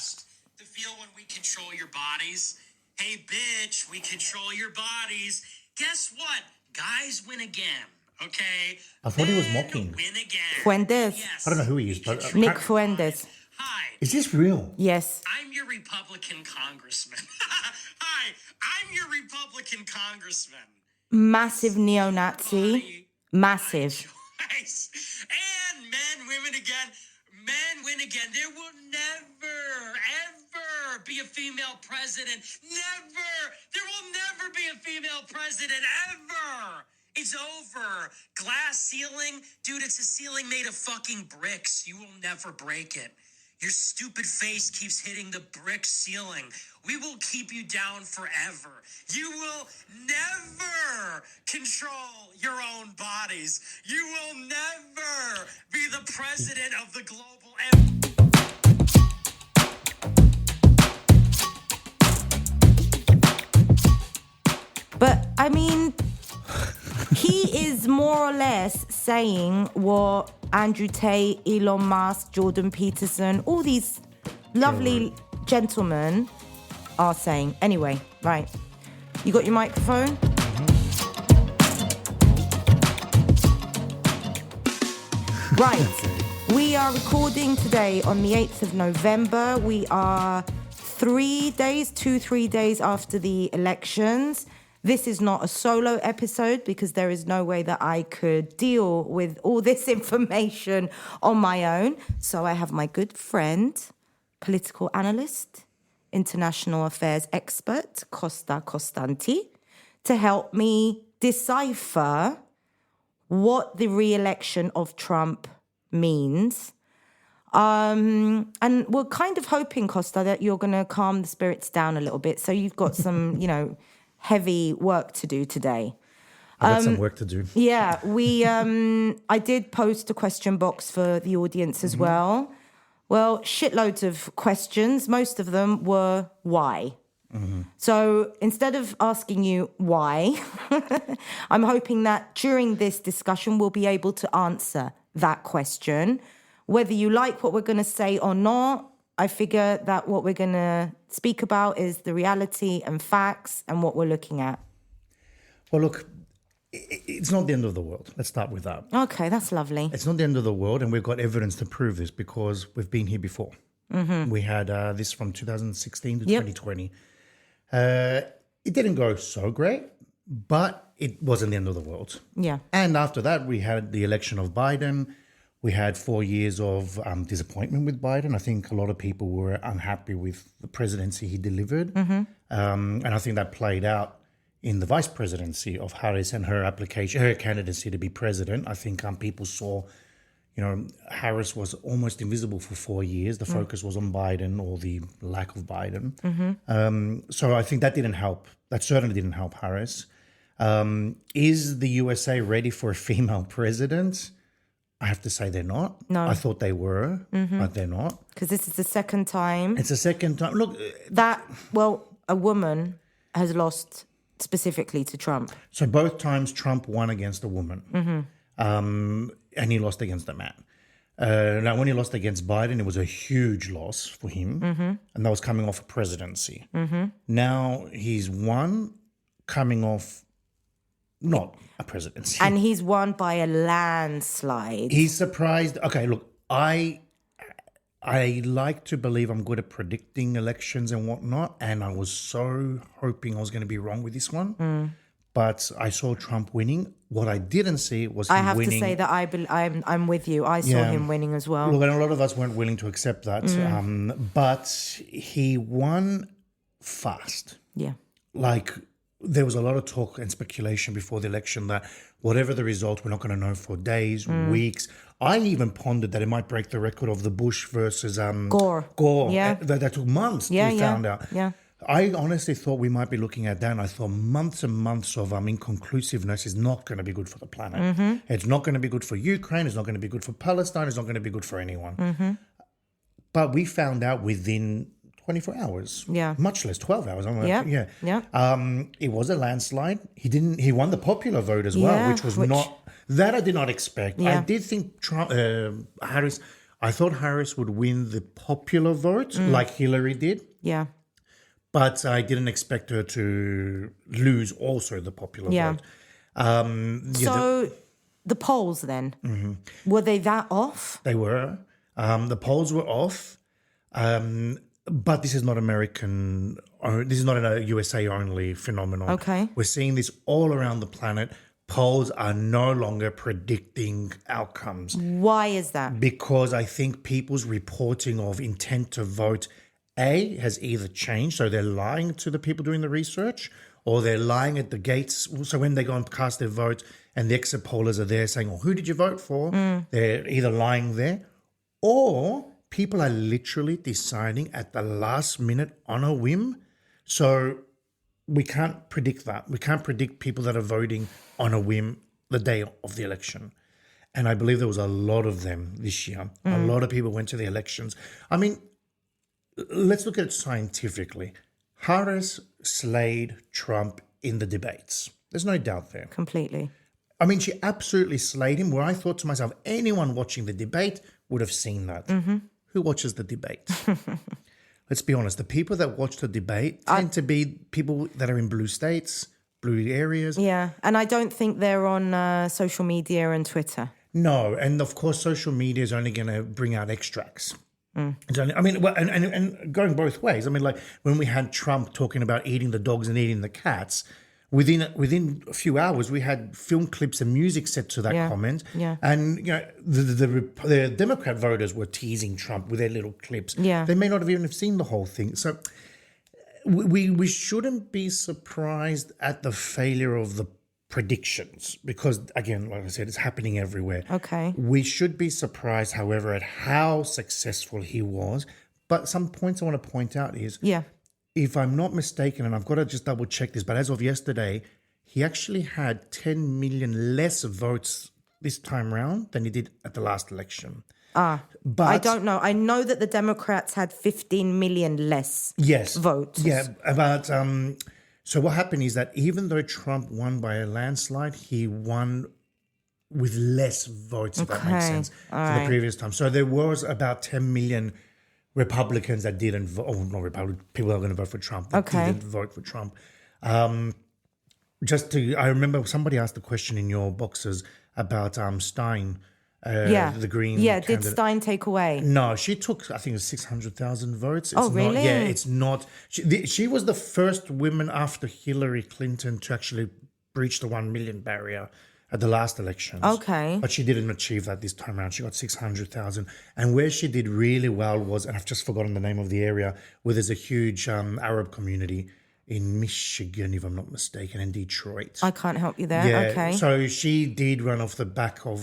best. The feel when we control your bodies. Hey, bitch, we control your bodies. Guess what? Guys win again. Okay? I thought he was mocking. Win again. Fuentes. Yes. I don't know who he is, but Nick Fuentes. Hi. is this real? Yes. I'm your Republican congressman. Hi, I'm your Republican congressman. Massive neo-Nazi. Massive. Nice. And men, women again. Men win again. There will never, ever be a female president. Never. There will never be a female president, ever. It's over. Glass ceiling. Dude, it's a ceiling made of fucking bricks. You will never break it. Your stupid face keeps hitting the brick ceiling. We will keep you down forever. You will never control your own bodies. You will never be the president of the global empire. But, I mean, he is more or less saying what Andrew Tate, Elon Musk, Jordan Peterson, all these lovely gentlemen are saying. Anyway, right. You got your microphone? Right. We are recording today on the 8th of November. We are 3 days after the elections. This is not a solo episode because there is no way that I could deal with all this information on my own. So I have my good friend, political analyst, international affairs expert, Costa Constanti, to help me decipher what the re-election of Trump means. And we're kind of hoping, Costa, that you're going to calm the spirits down a little bit. So you've got some, heavy work to do today. I got some work to do. Yeah, I did post a question box for the audience as well. Well, shitloads of questions. Most of them were why. So instead of asking you why, I'm hoping that during this discussion we'll be able to answer that question. Whether you like what we're going to say or not, I figure that what we're going to speak about is the reality and facts and what we're looking at. Well, look, it's not the end of the world. Let's start with that. Okay, that's lovely. It's not the end of the world, and we've got evidence to prove this because we've been here before. We had this from 2016 to 2020. It didn't go so great, but it wasn't the end of the world. Yeah. And after that, we had the election of Biden. We had 4 years of disappointment with Biden. I think a lot of people were unhappy with the presidency he delivered. And I think that played out in the vice presidency of Harris and her candidacy to be president. I think people saw, Harris was almost invisible for 4 years. The focus was on Biden or the lack of Biden. So I think that didn't help. That certainly didn't help Harris. Is the USA ready for a female president? I have to say they're not. No. I thought they were, but they're not. Because this is the second time. It's the second time. Look. A woman has lost specifically to Trump. So both times Trump won against a woman. And he lost against a man. Now, when he lost against Biden, it was a huge loss for him. And that was coming off a presidency. Now he's won coming off not a presidency. And he's won by a landslide. He's surprised. Okay, look, I like to believe I'm good at predicting elections and whatnot, and I was so hoping I was going to be wrong with this one. But I saw Trump winning. What I didn't see was him winning. I have to say that I'm with you. I saw him winning as well. Look, and a lot of us weren't willing to accept that. But he won fast. Yeah. Like, there was a lot of talk and speculation before the election that whatever the result, we're not going to know for days, weeks. I even pondered that it might break the record of the Bush versus Gore. Yeah. That took months to be found out. Yeah. I honestly thought we might be looking at that, and I thought months and months of inconclusiveness is not going to be good for the planet. It's not going to be good for Ukraine. It's not going to be good for Palestine. It's not going to be good for anyone. But we found out within 24 hours. Yeah. Much less, 12 hours. Yeah. It was a landslide. He won the popular vote as well, which I did not expect. Yeah. I did think Harris, I thought Harris would win the popular vote like Hillary did, Yeah. but I didn't expect her to lose also the popular Yeah. vote. So the polls then, were they that off? They were. The polls were off. But this is not American. This is not a USA only phenomenon. Okay. We're seeing this all around the planet. Polls are no longer predicting outcomes Why is that? because I think people's reporting of intent to vote, A, has either changed, so they're lying to the people doing the research, or they're lying at the gates. So when they go and cast their vote and the exit pollers are there saying, well, who did you vote for? They're either lying there, or people are literally deciding at the last minute on a whim. So we can't predict that. We can't predict people that are voting on a whim the day of the election. And I believe there was a lot of them this year. A lot of people went to the elections. I mean, let's look at it scientifically. Harris slayed Trump in the debates. There's no doubt there. Completely. I mean, she absolutely slayed him, where I thought to myself, anyone watching the debate would have seen that. Who watches the debate? Let's be honest. The people that watch the debate tend to be people that are in blue states, blue areas. Yeah. And I don't think they're on social media and Twitter. No. And of course, social media is only going to bring out extracts. It's only, I mean, well, and going both ways. I mean, like when we had Trump talking about eating the dogs and eating the cats, within a few hours, we had film clips and music set to that comment. Yeah. And, you know, the Democrat voters were teasing Trump with their little clips. Yeah. They may not have even have seen the whole thing. So we shouldn't be surprised at the failure of the predictions because, again, like I said, it's happening everywhere. Okay. We should be surprised, however, at how successful he was. But some points I want to point out is, if I'm not mistaken, and I've got to just double check this, but as of yesterday, he actually had 10 million less votes this time around than he did at the last election. But I don't know. I know that the Democrats had 15 million less votes. Yeah, but so what happened is that even though Trump won by a landslide, he won with less votes, if that makes sense, to the previous time. So there was about 10 million Republicans that didn't vote, oh, not Republicans, people that are going to vote for Trump that didn't vote for Trump. I remember somebody asked a question in your boxes about Stein, the Green candidate. Did Stein take away? No, she took, I think it was 600,000 votes. It's really? It's not. She was the first woman after Hillary Clinton to actually breach the 1 million barrier at the last elections. Okay. But she didn't achieve that this time around. She got 600,000. And where she did really well was, and I've just forgotten the name of the area, where there's a huge Arab community in Michigan, if I'm not mistaken, and Detroit. I can't help you there. Yeah, Okay. so she did run off the back of,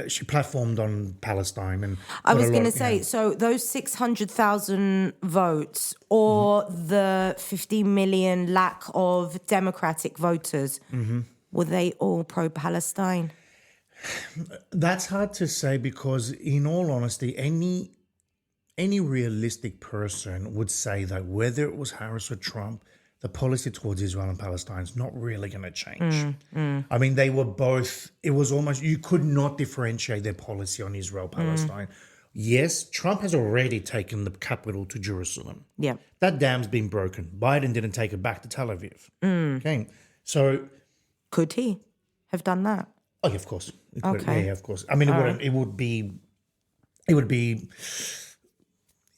she platformed on Palestine. And I was going to say, so those 600,000 votes or the 50 million lack of Democratic voters, were they all pro-Palestine? That's hard to say because, in all honesty, any realistic person would say that whether it was Harris or Trump, the policy towards Israel and Palestine is not really going to change. I mean, they were both, it was almost, you could not differentiate their policy on Israel, Palestine. Yes, Trump has already taken the capital to Jerusalem. Yeah. That dam's been broken. Biden didn't take it back to Tel Aviv. Okay. So. Could he have done that? Oh, yeah, of course. Okay. Yeah, of course. I mean,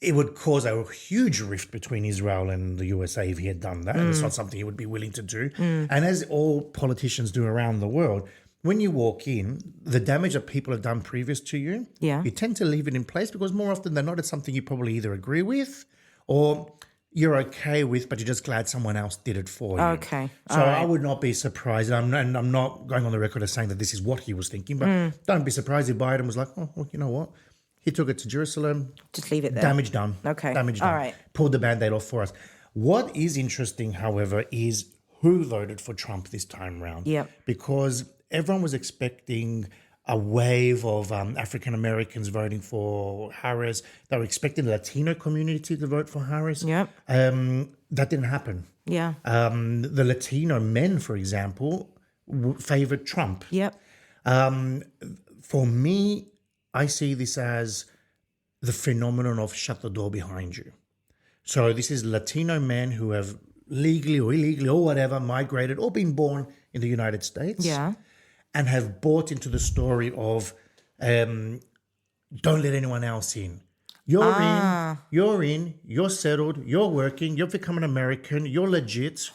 it would cause a huge rift between Israel and the USA if he had done that. And it's not something he would be willing to do. And as all politicians do around the world, when you walk in, the damage that people have done previous to you, you tend to leave it in place because more often than not, it's something you probably either agree with or you're okay with, but you're just glad someone else did it for you. Okay. So I would not be surprised, and I'm not going on the record as saying that this is what he was thinking, but don't be surprised if Biden was like, oh, well, you know what? He took it to Jerusalem. Just leave it there. Damage done. Okay. Damage done. All right. Pulled the Band-Aid off for us. What is interesting, however, is who voted for Trump this time round. Yep. Because everyone was expecting a wave of African Americans voting for Harris. They were expecting the Latino community to vote for Harris. Yep. That didn't happen. Yeah. The Latino men, for example, favored Trump. Yep. For me, I see this as the phenomenon of shut the door behind you. So this is Latino men who have legally or illegally or whatever migrated or been born in the United States. Yeah. And have bought into the story of don't let anyone else in. You're in, you're settled, you're working, you've become an American, you're legit.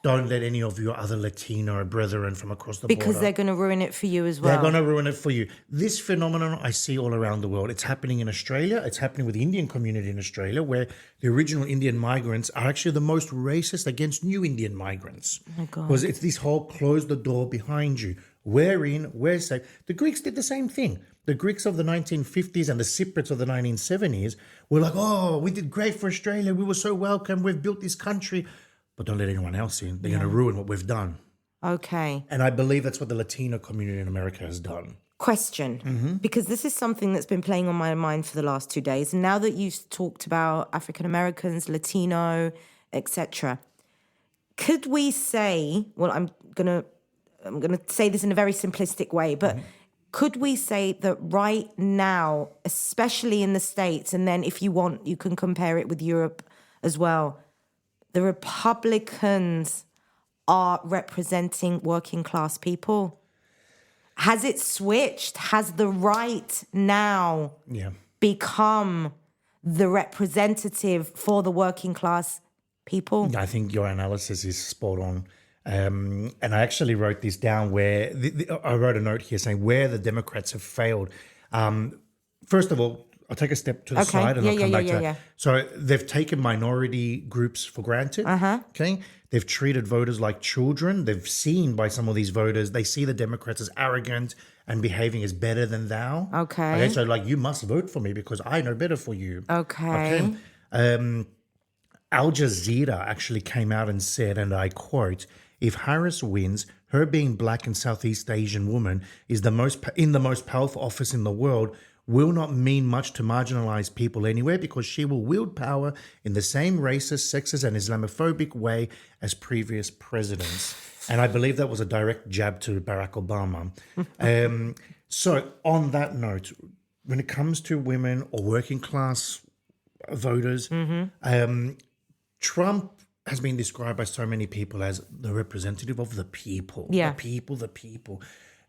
Don't let any of your other Latino brethren from across the border. Because they're going to ruin it for you as well. They're going to ruin it for you. This phenomenon I see all around the world. It's happening in Australia. It's happening with the Indian community in Australia, where the original Indian migrants are actually the most racist against new Indian migrants. Oh my God. Because it's this whole close the door behind you. We're in, we're safe. The Greeks did the same thing. The Greeks of the 1950s and the Cypriots of the 1970s were like, oh, we did great for Australia. We were so welcome. We've built this country. But don't let anyone else in. They're going to ruin what we've done. Okay. And I believe that's what the Latino community in America has done. Question, because this is something that's been playing on my mind for the last 2 days. And now that you've talked about African Americans, Latino, etc., could we say, well, I'm gonna say this in a very simplistic way, but could we say that right now, especially in the States, and then if you want, you can compare it with Europe as well, the Republicans are representing working class people? Has it switched? Has the right now become the representative for the working class people? I think your analysis is spot on. And I actually wrote this down where I wrote a note here saying where the Democrats have failed. First of all, I'll take a step to the side and I'll come back to that. So they've taken minority groups for granted. Okay. They've treated voters like children. They've seen by some of these voters, they see the Democrats as arrogant and behaving as better than thou. Okay. So like, you must vote for me because I know better for you. Okay. Al Jazeera actually came out and said, and I quote, if Harris wins, her being black and Southeast Asian woman is the most powerful office in the world will not mean much to marginalized people anywhere because she will wield power in the same racist, sexist, and Islamophobic way as previous presidents. And I believe that was a direct jab to Barack Obama. So on that note, when it comes to women or working class voters, Trump has been described by so many people as the representative of the people. Yeah. The people.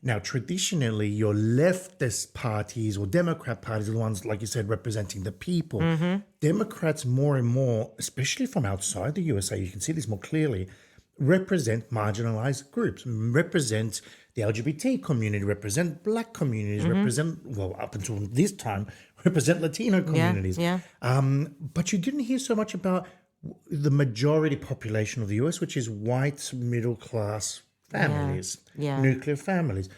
Now, traditionally, your leftist parties or Democrat parties are the ones, like you said, representing the people. Democrats more and more, especially from outside the USA, you can see this more clearly, represent marginalized groups, represent the LGBT community, represent black communities, represent, well, up until this time, represent Latino communities. But you didn't hear so much about the majority population of the US, which is white, middle-class families, nuclear families.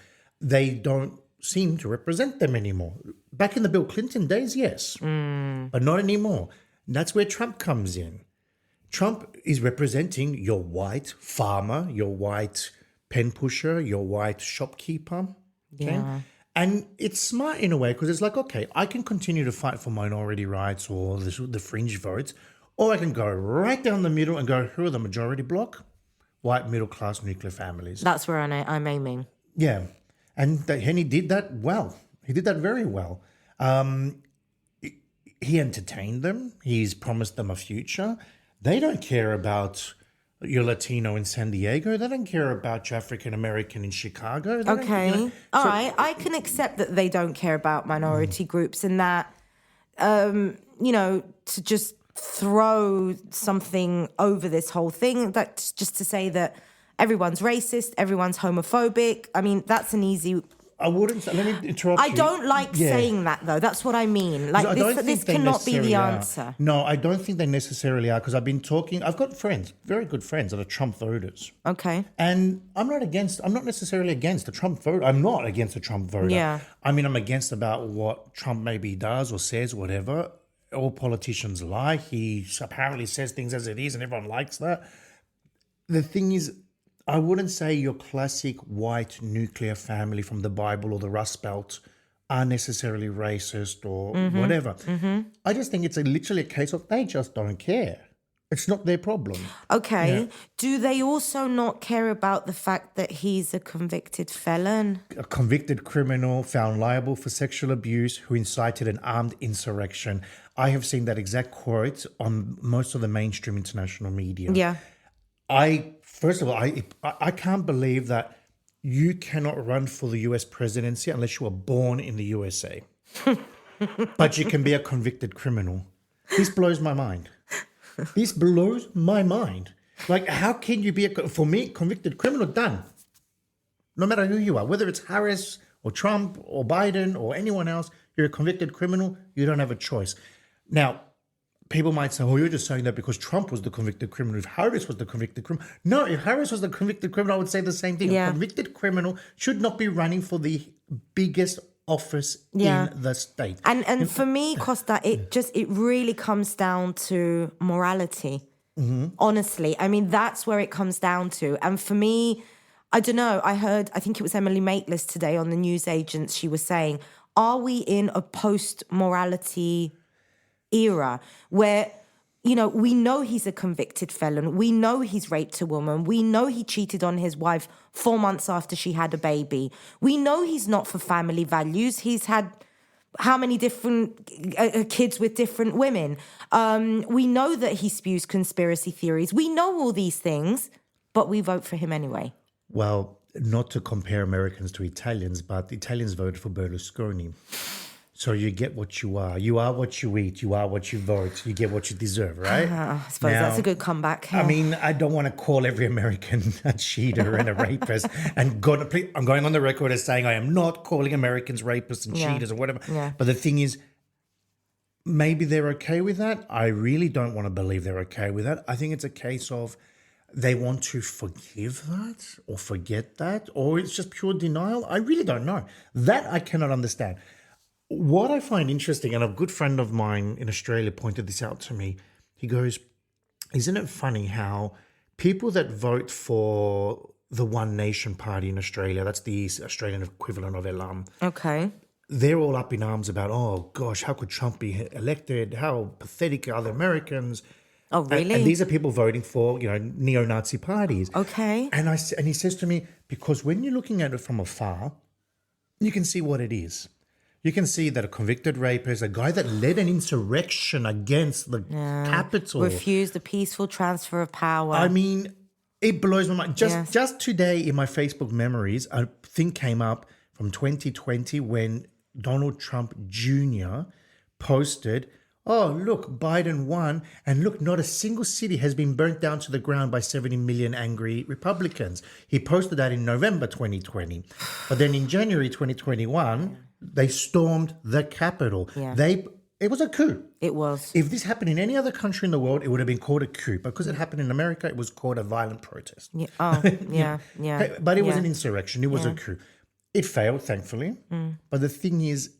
They don't seem to represent them anymore. Back in the Bill Clinton days, yes, but not anymore. That's where Trump comes in. Trump is representing your white farmer, your white pen pusher, your white shopkeeper. Okay? And it's smart in a way because it's like, okay, I can continue to fight for minority rights or the fringe votes, or I can go right down the middle and go, who are the majority bloc? White, middle-class, nuclear families. That's where I'm aiming. Yeah. And he did that well. He did that very well. He entertained them. He's promised them a future. They don't care about your Latino in San Diego. They don't care about your African-American in Chicago. Okay. All right. I can accept that they don't care about minority groups and that, to just throw something over this whole thing. That's just to say that everyone's racist, everyone's homophobic. I mean, that's an easy... I wouldn't... Let me interrupt you. I don't like saying that, though. That's what I mean. Like, this cannot be the answer. No, I don't think they necessarily are, because I've been talking... I've got friends, very good friends, that are Trump voters. Okay. And I'm not necessarily against the Trump voter. I'm not against the Trump voter. Yeah. I mean, I'm against about what Trump maybe does or says, whatever. All politicians lie. He apparently says things as it is, and everyone likes that. The thing is, I wouldn't say your classic white nuclear family from the Bible or the Rust Belt are necessarily racist or whatever. I just think it's literally a case of they just don't care. It's not their problem. Okay. Yeah. Do they also not care about the fact that he's a convicted felon? A convicted criminal found liable for sexual abuse who incited an armed insurrection. I have seen that exact quote on most of the mainstream international media. Yeah. First of all, I can't believe that you cannot run for the US presidency unless you were born in the USA. But you can be a convicted criminal. This blows my mind. This blows my mind. Like, how can you be for me, convicted criminal? Done. No matter who you are, whether it's Harris or Trump or Biden or anyone else, you're a convicted criminal. You don't have a choice. Now, people might say, oh, you're just saying that because Trump was the convicted criminal. If Harris was the convicted criminal. No, if Harris was the convicted criminal, I would say the same thing. Yeah. A convicted criminal should not be running for the biggest office Yeah. in the state. And for me, Costa, it really comes down to morality. Honestly, I mean, that's where it comes down to. And for me, I don't know, I think it was Emily Maitlis today on the news agents, she was saying, are we in a post-morality era where, you know, we know he's a convicted felon. We know he's raped a woman. We know he cheated on his wife 4 months after she had a baby. We know he's not for family values. He's had how many different kids with different women. We know that he spews conspiracy theories. We know all these things, but we vote for him anyway. Well, not to compare Americans to Italians, but Italians voted for Berlusconi. So you get what you are. You are what you eat. You are what you vote. You get what you deserve, right? I suppose that's a good comeback. I mean, I don't want to call every American a cheater and a rapist. And I'm going on the record as saying I am not calling Americans rapists and cheaters or whatever. Yeah. But the thing is, maybe they're okay with that. I really don't want to believe they're okay with that. I think it's a case of they want to forgive that or forget that, or it's just pure denial. I really don't know. That I cannot understand. What I find interesting, and a good friend of mine in Australia pointed this out to me, he goes, isn't it funny how people that vote for the One Nation Party in Australia, that's the Australian equivalent of Elam, Okay. they're all up in arms about, oh gosh, how could Trump be elected? How pathetic are the Americans? Oh, really? And these are people voting for, you know, neo-Nazi parties. Okay. And he says to me, because when you're looking at it from afar, you can see what it is. You can see that a convicted rapist, a guy that led an insurrection against the capital. Refused the peaceful transfer of power. I mean, it blows my mind. Just today in my Facebook memories, a thing came up from 2020 when Donald Trump Jr. posted, oh, look, Biden won. And look, not a single city has been burnt down to the ground by 70 million angry Republicans. He posted that in November 2020. But then in January 2021, they stormed the Capitol. Yeah. It was a coup. It was. If this happened in any other country in the world, it would have been called a coup. Because it happened in America, it was called a violent protest. Yeah. Oh, yeah. But it was an insurrection. It was a coup. It failed, thankfully. But the thing is,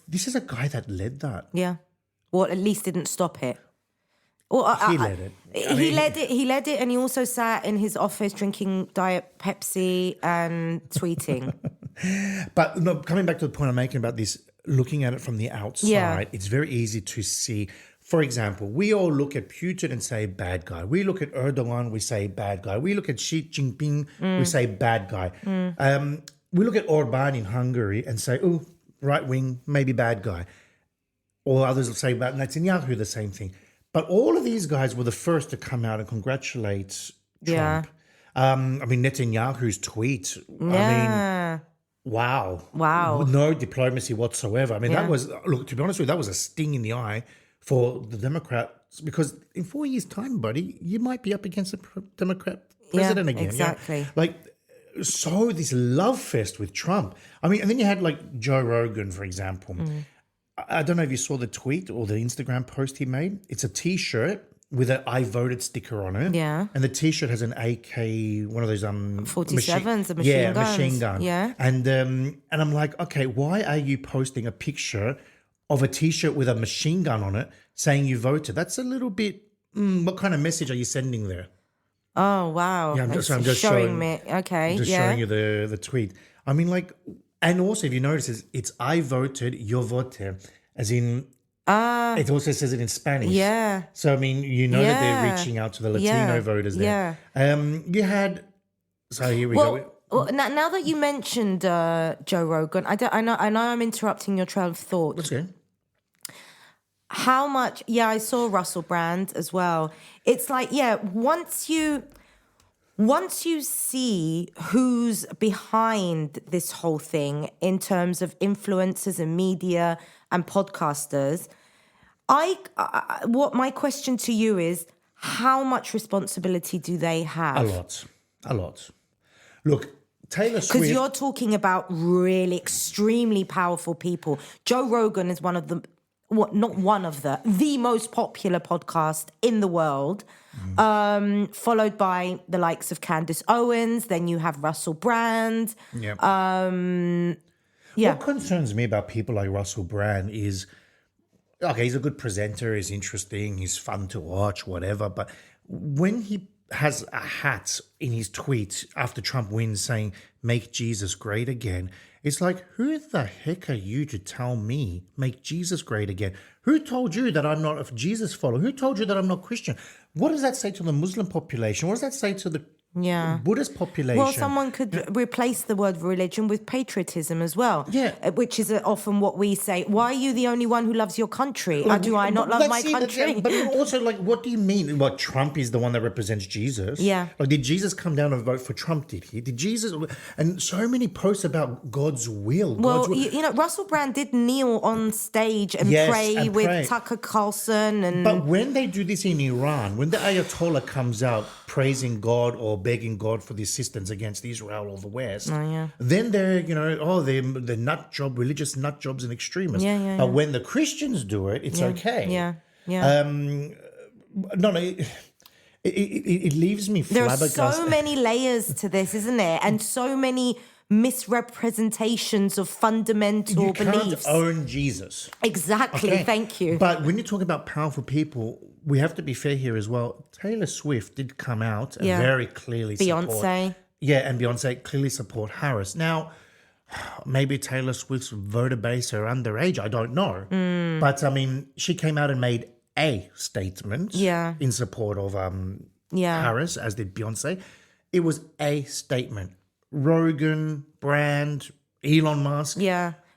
this is a guy that led that. Yeah. Well, at least didn't stop it. Well, He led it. He led it, and he also sat in his office drinking Diet Pepsi and tweeting. But no, coming back to the point I'm making about this, looking at it from the outside, it's very easy to see. For example, we all look at Putin and say bad guy. We look at Erdogan, we say bad guy. We look at Xi Jinping, we say bad guy. We look at Orban in Hungary and say, oh, right wing, maybe bad guy. Or others will say about Netanyahu, the same thing. But all of these guys were the first to come out and congratulate Trump. I mean, Netanyahu's tweet, I mean, wow. No diplomacy whatsoever. I mean, that was, look, to be honest with you, that was a sting in the eye for the Democrats, because in 4 years' time, buddy, you might be up against a Democrat president again. Exactly. Yeah? Like, so this love fest with Trump. I mean, and then you had like Joe Rogan, for example. I don't know if you saw the tweet or the Instagram post he made. It's a T-shirt with an I voted sticker on it. Yeah. And the T-shirt has an AK, one of those 47s, a machine guns. machine gun. Yeah. And I'm like, okay, why are you posting a picture of a T-shirt with a machine gun on it saying you voted? That's a little bit, what kind of message are you sending there? Oh, wow. Yeah, I'm just showing me. Okay, just showing you the tweet. I mean, like, and also if you notice, it's I voted, yo vote, as in It also says it in Spanish. Yeah. So, I mean, that they're reaching out to the Latino voters there. You had... So here we go. Well, now that you mentioned Joe Rogan, I know I'm interrupting your trail of thought. That's good. How much? Yeah, I saw Russell Brand as well. It's like, once you see who's behind this whole thing in terms of influencers and media and podcasters, what my question to you is, how much responsibility do they have? A lot. Look, Taylor Swift... Because you're talking about really extremely powerful people. Joe Rogan is one of the... the most popular podcast in the world, followed by the likes of Candace Owens. Then you have Russell Brand. What concerns me about people like Russell Brand is, okay, he's a good presenter, he's interesting, he's fun to watch, whatever. But when he has a hat in his tweet after Trump wins saying, "Make Jesus great again," it's like, who the heck are you to tell me, make Jesus great again? Who told you that I'm not a Jesus follower? Who told you that I'm not Christian? What does that say to the Muslim population? What does that say to the Buddhist population? Well, someone could replace the word religion with patriotism as well. Yeah. Which is often what we say. Why are you the only one who loves your country? Do I not love my country? But also, like, what do you mean? What, Trump is the one that represents Jesus? Yeah. Like, did Jesus come down and vote for Trump? Did he? Did Jesus? And so many posts about God's will. Well, Russell Brand did kneel on stage and pray with Tucker Carlson. But when they do this in Iran, when the Ayatollah comes out praising God or begging God for the assistance against Israel or the West, then they're, they're religious nut jobs and extremists. But when the Christians do it, it's okay. It leaves me flabbergasted. There are so many layers to this, isn't there? And so many misrepresentations of fundamental beliefs. You can't own Jesus. Exactly, okay? Thank you. But when you talk about powerful people, we have to be fair here as well. Taylor Swift did come out and very clearly Beyonce. And Beyonce clearly support Harris. Now, maybe Taylor Swift's voter base are underage, I don't know. But, I mean, she came out and made a statement in support of Harris, as did Beyonce. It was a statement. Rogan, Brand, Elon Musk.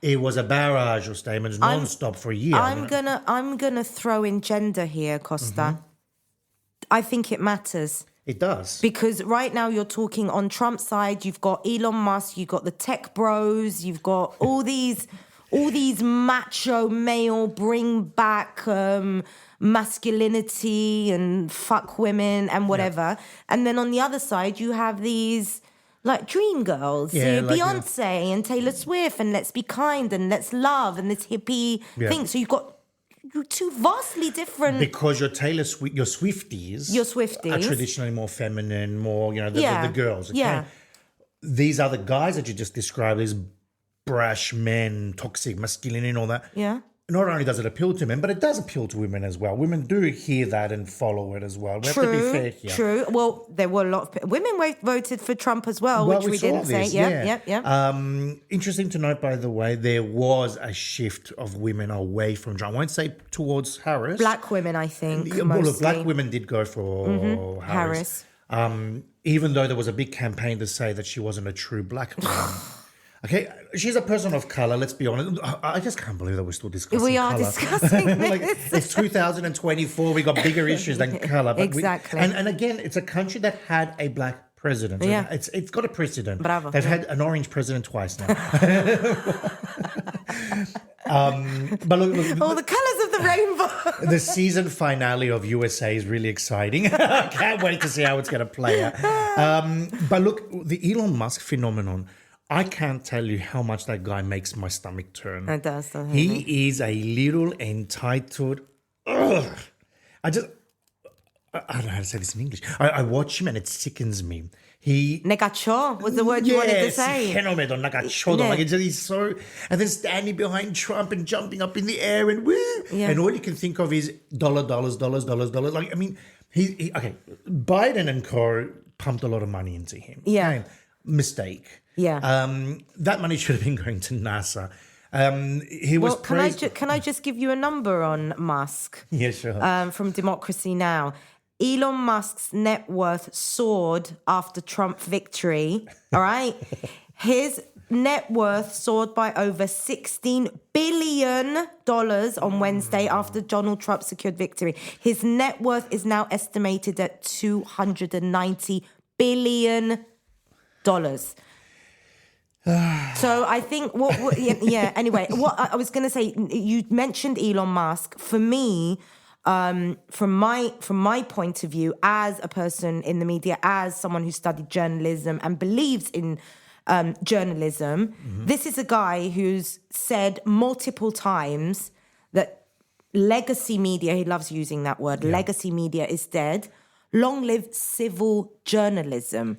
It was a barrage of statements non-stop for a year. I'm gonna throw in gender here, Costa. I think it matters. It does. Because right now you're talking on Trump's side, you've got Elon Musk, you've got the tech bros, you've got all these macho male bring back masculinity and fuck women and whatever. And then on the other side you have these like dream girls, Beyonce and Taylor Swift, and let's be kind and let's love and this hippie thing. So you've got two vastly different. Because your Swifties are traditionally more feminine, more the girls. Okay? Yeah. These are the guys that you just described, these brash men, toxic masculinity and all that. Yeah. Not only does it appeal to men, but it does appeal to women as well. Women do hear that and follow it as well. We have to be fair here. True. Well, there were a lot of women voted for Trump as well, which we didn't say. Yeah. Interesting to note, by the way, there was a shift of women away from Trump. I won't say towards Harris. Black women, I think. Well, look, black women did go for Harris. Even though there was a big campaign to say that she wasn't a true black woman. Okay, she's a person of color, let's be honest. I just can't believe that we're still discussing color. We are discussing this. It's 2024, we got bigger issues than color. But exactly. And again, it's a country that had a black president. Yeah. It's got a precedent. Bravo. They've had an orange president twice now. But look, all the colours of the rainbow. The season finale of USA is really exciting. I can't wait to see how it's going to play out. But look, the Elon Musk phenomenon, I can't tell you how much that guy makes my stomach turn. It does, doesn't He is a little entitled. I don't know how to say this in English. I watch him and it sickens me. Negacho was the word you wanted to say. Like he's so, and then standing behind Trump and jumping up in the air and and all you can think of is dollars. Like, I mean, okay. Biden and co pumped a lot of money into him. Yeah. Okay? Mistake. Yeah. That money should have been going to NASA. He was Well, praised. can I just give you a number on Musk? Yeah, sure. From Democracy Now. Elon Musk's net worth soared after Trump victory. All right. His net worth soared by over $16 billion on Wednesday after Donald Trump secured victory. His net worth is now estimated at $290 billion. So I think anyway, what I was going to say, you mentioned Elon Musk. For me, from my point of view, as a person in the media, as someone who studied journalism and believes in journalism, this is a guy who's said multiple times that legacy media, he loves using that word, legacy media is dead. Long live civil journalism.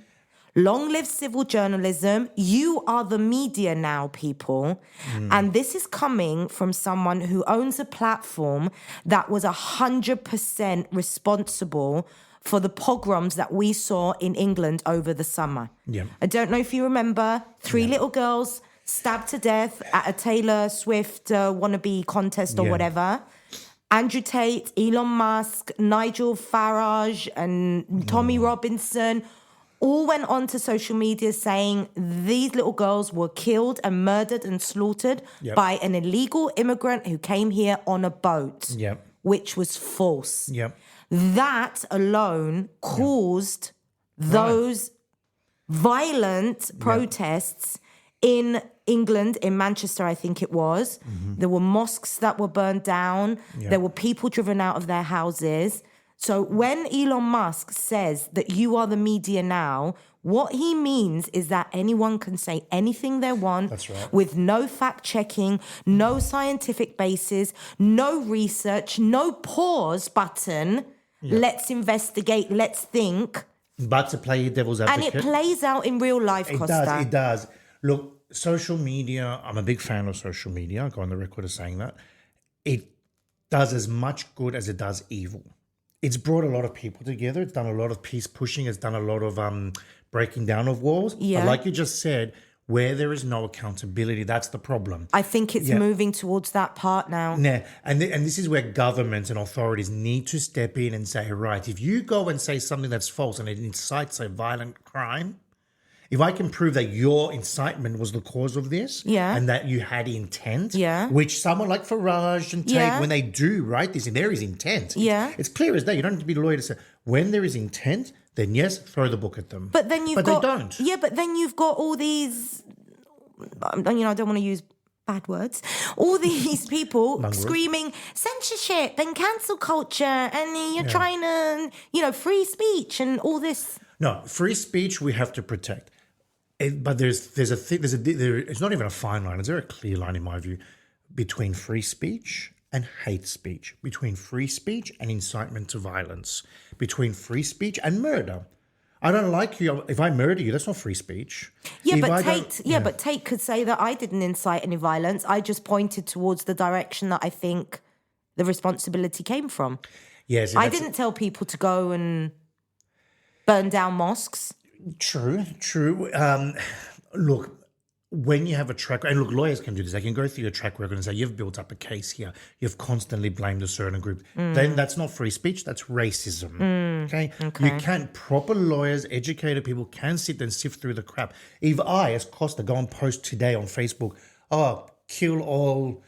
Long live civil journalism. You are the media now, people. And this is coming from someone who owns a platform that was 100% responsible for the pogroms that we saw in England over the summer. Yeah. I don't know if you remember, 3 little girls stabbed to death at a Taylor Swift wannabe contest or whatever. Andrew Tate, Elon Musk, Nigel Farage and Tommy Robinson all went on to social media saying these little girls were killed and murdered and slaughtered by an illegal immigrant who came here on a boat, which was false. That alone caused those violent protests in England, in Manchester, I think it was. There were mosques that were burned down. There were people driven out of their houses. So when Elon Musk says that you are the media now, what he means is that anyone can say anything they want with no fact checking, no scientific basis, no research, no pause button. Let's investigate, let's think. But to play devil's advocate. And it plays out in real life, Costa. It does. Look, social media, I'm a big fan of social media. I go on the record as saying that. It does as much good as it does evil. It's brought a lot of people together. It's done a lot of peace pushing. It's done a lot of breaking down of walls. But like you just said, where there is no accountability, that's the problem. I think it's moving towards that part now. Yeah, and this is where governments and authorities need to step in and say, right, if you go and say something that's false and it incites a violent crime, if I can prove that your incitement was the cause of this and that you had intent, which someone like Farage and Tate, when they do write this, and there is intent. It's clear as day. You don't need to be a lawyer to say, when there is intent, then yes, throw the book at them. But then they don't. Yeah, but then you've got all these, I don't want to use bad words, all these people screaming censorship and cancel culture and you're trying to, free speech and all this. No, free speech we have to protect. But it's not even a fine line. Is there a clear line, in my view, between free speech and hate speech, between free speech and incitement to violence, between free speech and murder? I don't like you. If I murder you, that's not free speech. But Tate could say that I didn't incite any violence. I just pointed towards the direction that I think the responsibility came from. Yes, I didn't tell people to go and burn down mosques. True. Look, when you have a track, and look, lawyers can do this. They can go through your track record and say, you've built up a case here. You've constantly blamed a certain group. Then that's not free speech. That's racism. Okay? You can't, proper lawyers, educated people can sit and sift through the crap. If I, as Costa, go and post today on Facebook, kill all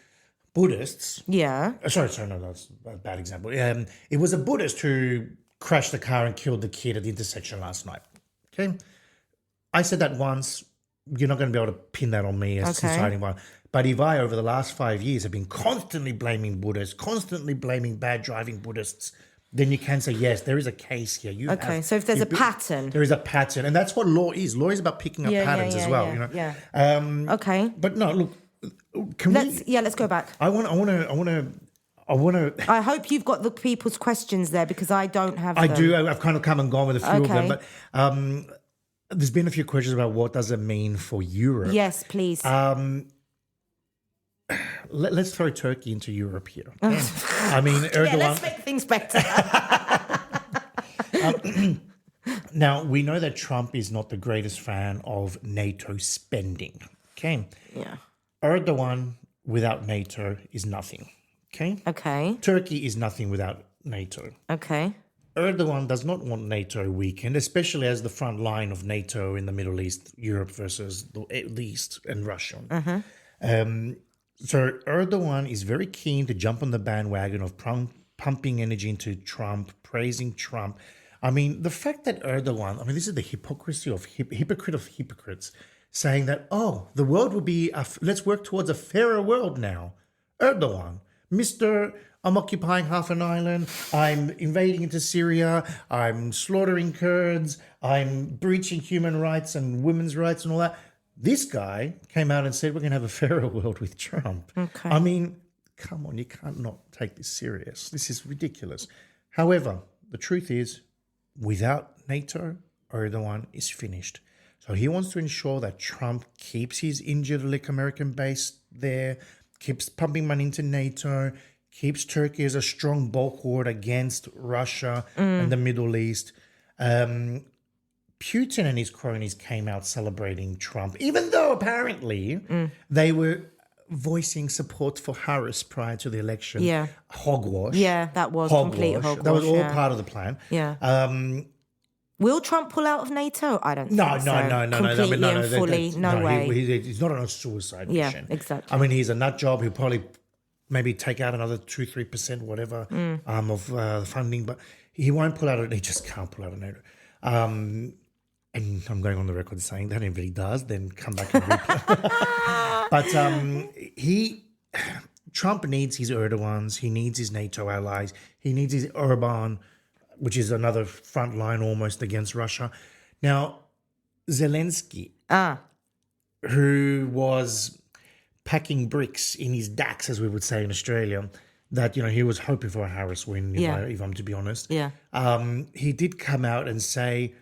Buddhists. Yeah. Sorry, no, that's a bad example. It was a Buddhist who crashed the car and killed the kid at the intersection last night. Okay, I said that once. You're not going to be able to pin that on me as inciting one. But if I, over the last 5 years, have been constantly blaming Buddhists, constantly blaming bad driving Buddhists, then you can say, yes, there is a case here. So if there's a pattern. There is a pattern. And that's what law is. Law is about picking up patterns as well. But no, look, let's go back. I want to. I hope you've got the people's questions there because I don't have them. I do. I've kind of come and gone with a few of them. But there's been a few questions about what does it mean for Europe. Yes, please. Let's throw Turkey into Europe here. Okay? I mean, Erdogan. Let's make things better. Now, we know that Trump is not the greatest fan of NATO spending. Okay. Yeah. Erdogan without NATO is nothing. Okay? Okay. Turkey is nothing without NATO. Okay. Erdogan does not want NATO weakened, especially as the front line of NATO in the Middle East, Europe versus the East and Russia. So Erdogan is very keen to jump on the bandwagon of pumping energy into Trump, praising Trump. I mean, the fact that Erdogan, this is the hypocrisy of hypocrite of hypocrites, saying that, the world will be, let's work towards a fairer world now. Erdogan, I'm occupying half an island, I'm invading into Syria, I'm slaughtering Kurds, I'm breaching human rights and women's rights and all that. This guy came out and said, we're going to have a fairer world with Trump. Okay. Come on, you can't not take this serious. This is ridiculous. However, the truth is, without NATO, Erdogan is finished. So he wants to ensure that Trump keeps his injured American base there, keeps pumping money into NATO, keeps Turkey as a strong bulwark against Russia and the Middle East. Putin and his cronies came out celebrating Trump, even though apparently they were voicing support for Harris prior to the election. Yeah. Hogwash. Yeah, that was complete hogwash. That was all part of the plan. Yeah. Will Trump pull out of NATO? I don't think No. Completely and fully, no way. He's not on a suicide mission. Yeah, exactly. He's a nut job. He'll probably maybe take out another 2-3%, whatever, of funding, but he won't pull out of it. He just can't pull out of NATO. And I'm going on the record saying that if he does, then come back and replay. But Trump needs his Erdogans. He needs his NATO allies. He needs his Orban, which is another front line almost against Russia. Now, Zelensky, who was packing bricks in his DAX, as we would say in Australia, that, he was hoping for a Harris win, if I'm to be honest. Yeah. He did come out and say,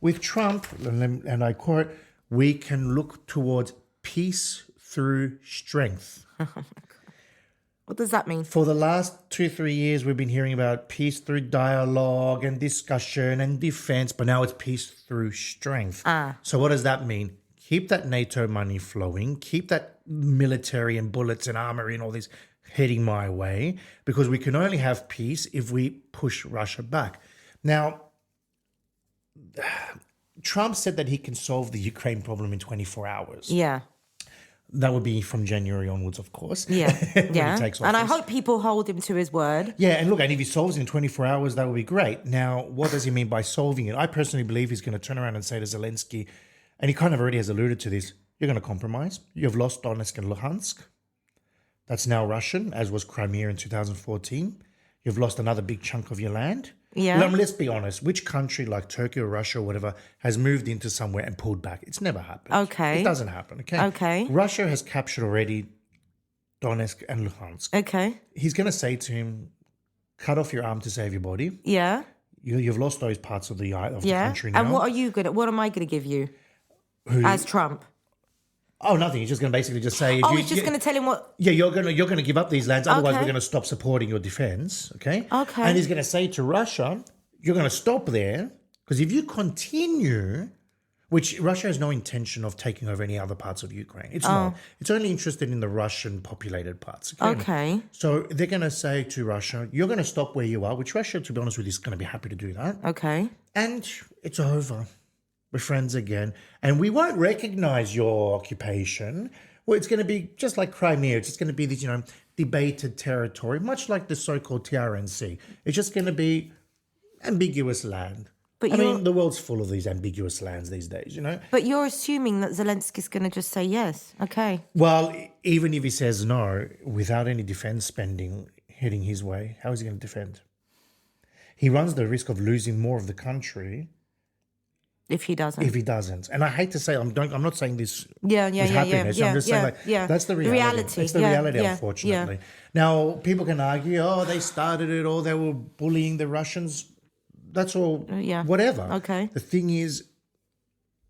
with Trump, and I quote, we can look towards peace through strength. What does that mean? For the last 2-3 years, we've been hearing about peace through dialogue and discussion and defense, but now it's peace through strength. So what does that mean? Keep that NATO money flowing, keep that military and bullets and armory and all this heading my way, because we can only have peace if we push Russia back. Now, Trump said that he can solve the Ukraine problem in 24 hours. Yeah. That would be from January onwards, of course. Yeah, yeah. And I office. hope people hold him to his word. Yeah, and look, and if he solves it in 24 hours, that would be great. Now, what does he mean by solving it? I personally believe he's going to turn around and say to Zelensky, and he kind of already has alluded to this, you're going to compromise. You've lost Donetsk and Luhansk. That's now Russian, as was Crimea in 2014. You've lost another big chunk of your land. Yeah. Let's be honest. Which country like Turkey or Russia or whatever has moved into somewhere and pulled back? It's never happened. Okay. It doesn't happen. Okay. Russia has captured already Donetsk and Luhansk. Okay. He's going to say to him, cut off your arm to save your body. Yeah. You've lost those parts of the country now. And what am I going to give you as Trump? Oh, nothing. He's just going to basically just say... he's just going to tell him what... Yeah, you're going to give up these lands. Otherwise, we're going to stop supporting your defense. Okay? Okay. And he's going to say to Russia, you're going to stop there, because if you continue, which Russia has no intention of taking over any other parts of Ukraine. It's not. It's only interested in the Russian populated parts. Okay. So they're going to say to Russia, you're going to stop where you are, which Russia, to be honest with you, is going to be happy to do that. Okay. And it's over. We're friends again. And we won't recognize your occupation. Well, it's going to be just like Crimea. It's just going to be this, debated territory, much like the so-called TRNC. It's just going to be ambiguous land. But the world's full of these ambiguous lands these days, But you're assuming that Zelensky's going to just say yes. Okay. Well, even if he says no, without any defense spending heading his way, how is he going to defend? He runs the risk of losing more of the country if he doesn't. And I hate to say, I'm not saying this with I'm happiness. just saying that's the reality. It's the reality, unfortunately. Yeah. Now, people can argue, they started it, or they were bullying the Russians. That's all, whatever. Okay. The thing is,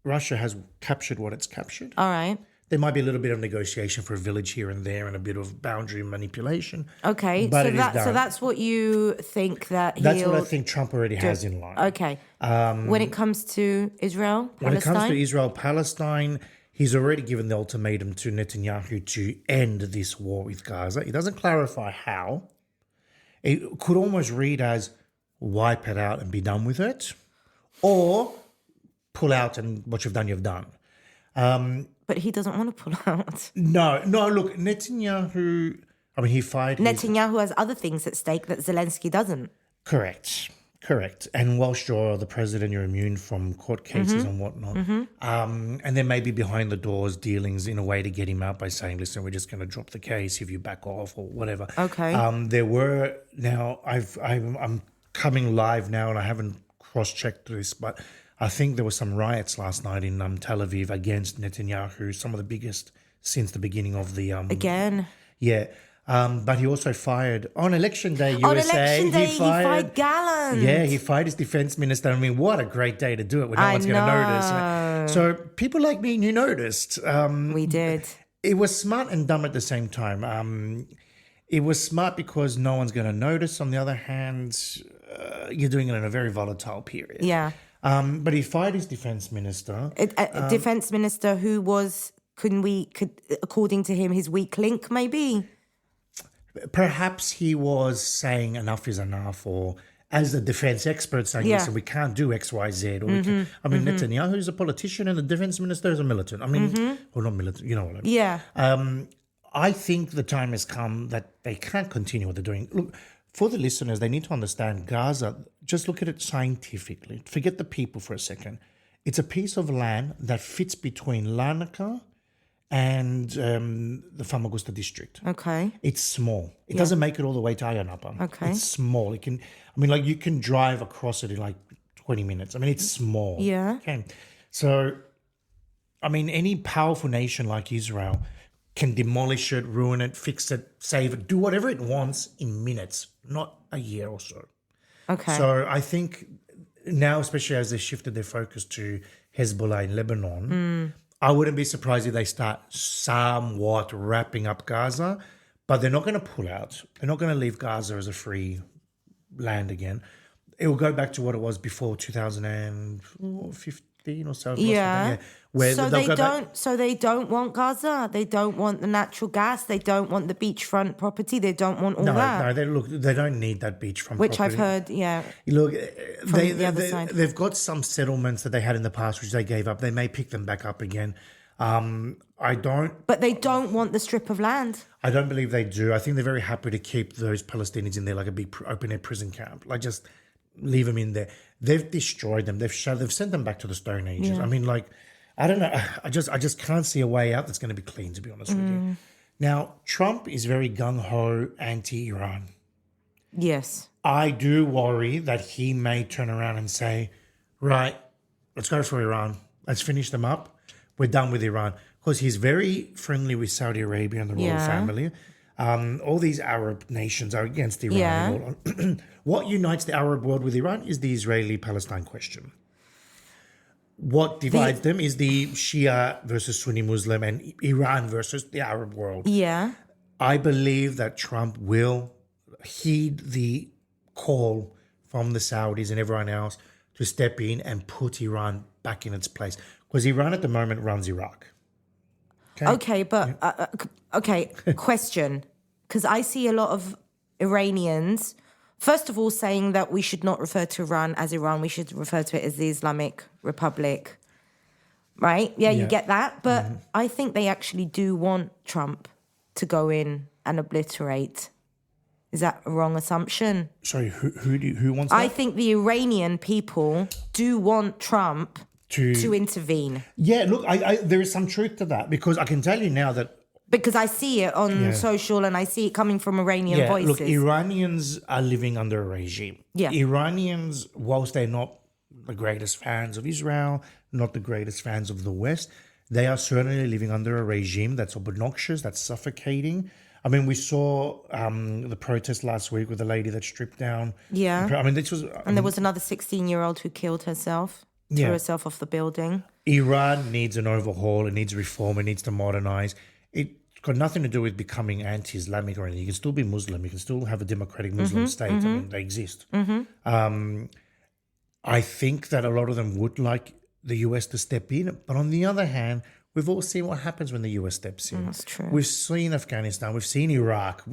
Russia has captured what it's captured. All right. There might be a little bit of negotiation for a village here and there and a bit of boundary manipulation. Okay, but so that's what you think that That's what I think Trump already has in line. Okay. When it comes to Israel, Palestine? When it comes to Israel, Palestine, he's already given the ultimatum to Netanyahu to end this war with Gaza. He doesn't clarify how. It could almost read as wipe it out and be done with it, or pull out and what you've done. But he doesn't want to pull out. No, look, Netanyahu, I mean, he fired Netanyahu has other things at stake that Zelensky doesn't. Correct. And whilst you're the president, you're immune from court cases and whatnot. And there may be behind the doors dealings in a way to get him out by saying, listen, we're just going to drop the case if you back off or whatever. Okay. There were, now I'm coming live now and I haven't cross-checked this, but I think there were some riots last night in Tel Aviv against Netanyahu, some of the biggest since the beginning of the... Again. Yeah. But he also fired on election day. USA, on election day, he fired Gallant. Yeah, he fired his defense minister. I mean, what a great day to do it when no one's going to notice. So people like me, you noticed. We did. It was smart and dumb at the same time. It was smart because no one's going to notice. On the other hand, you're doing it in a very volatile period. Yeah. But he fired his defense minister. A defense minister who was, according to him, his weak link, maybe. Perhaps he was saying enough is enough, or as a defense expert saying, listen, we can't do X, Y, Z. Or we can, I mean, Netanyahu is a politician and the defense minister is a militant. I mean, or not militant, you know what I mean. Yeah. I think the time has come that they can't continue what they're doing. Look, for the listeners, they need to understand Gaza. Just look at it scientifically. Forget the people for a second. It's a piece of land that fits between Larnaca and the Famagusta district. Okay. It's small. It doesn't make it all the way to Ayia Napa. Okay. It's small. It can, I mean, like you can drive across it in like 20 minutes. I mean, it's small. Yeah. Okay. So, I mean, any powerful nation like Israel can demolish it, ruin it, fix it, save it, do whatever it wants in minutes, not a year or so. Okay. So I think now, especially as they shifted their focus to Hezbollah in Lebanon, I wouldn't be surprised if they start somewhat wrapping up Gaza, but they're not going to pull out. They're not going to leave Gaza as a free land again. It will go back to what it was before 2015 or so. Yeah. Where so they'll they go don't. back. So they don't want Gaza. They don't want the natural gas. They don't want the beachfront property. They don't want all that. No. They don't need that beachfront Which property. I've heard. Yeah. Look, the other side. they've got some settlements that they had in the past, which they gave up. They may pick them back up again. But they don't want the strip of land. I don't believe they do. I think they're very happy to keep those Palestinians in there like a big open-air prison camp. Like just leave them in there. They've destroyed them. They've sent them back to the Stone Ages. Yeah. I mean, like, I don't know. I just can't see a way out that's going to be clean, to be honest with you. Now, Trump is very gung-ho anti-Iran. Yes. I do worry that he may turn around and say, right, let's go for Iran. Let's finish them up. We're done with Iran. Because he's very friendly with Saudi Arabia and the royal family. All these Arab nations are against Iran. Yeah. What unites the Arab world with Iran is the Israeli-Palestine question. What divides them is the Shia versus Sunni Muslim and Iran versus the Arab world. Yeah. I believe that Trump will heed the call from the Saudis and everyone else to step in and put Iran back in its place. Because Iran at the moment runs Iraq. Okay, but question, because I see a lot of Iranians, first of all, saying that we should not refer to Iran as Iran, we should refer to it as the Islamic Republic, right? Yeah, you get that, but I think they actually do want Trump to go in and obliterate. Is that a wrong assumption? Sorry, who wants that? I think the Iranian people do want Trump to intervene. Yeah, look, there is some truth to that because I can tell you now that... Because I see it on social and I see it coming from Iranian voices. Look, Iranians are living under a regime. Yeah. Iranians, whilst they're not the greatest fans of Israel, not the greatest fans of the West, they are certainly living under a regime that's obnoxious, that's suffocating. I mean, we saw the protest last week with the lady that stripped down. Yeah. I mean, this was... And there was another 16-year-old who killed herself. Threw herself off the building. Iran needs an overhaul. It needs reform. It needs to modernize. It's got nothing to do with becoming anti-Islamic or anything. You can still be Muslim. You can still have a democratic Muslim state. I mean, they exist. I think that a lot of them would like the US to step in. But on the other hand, we've all seen what happens when the US steps in. That's true. We've seen Afghanistan. We've seen Iraq.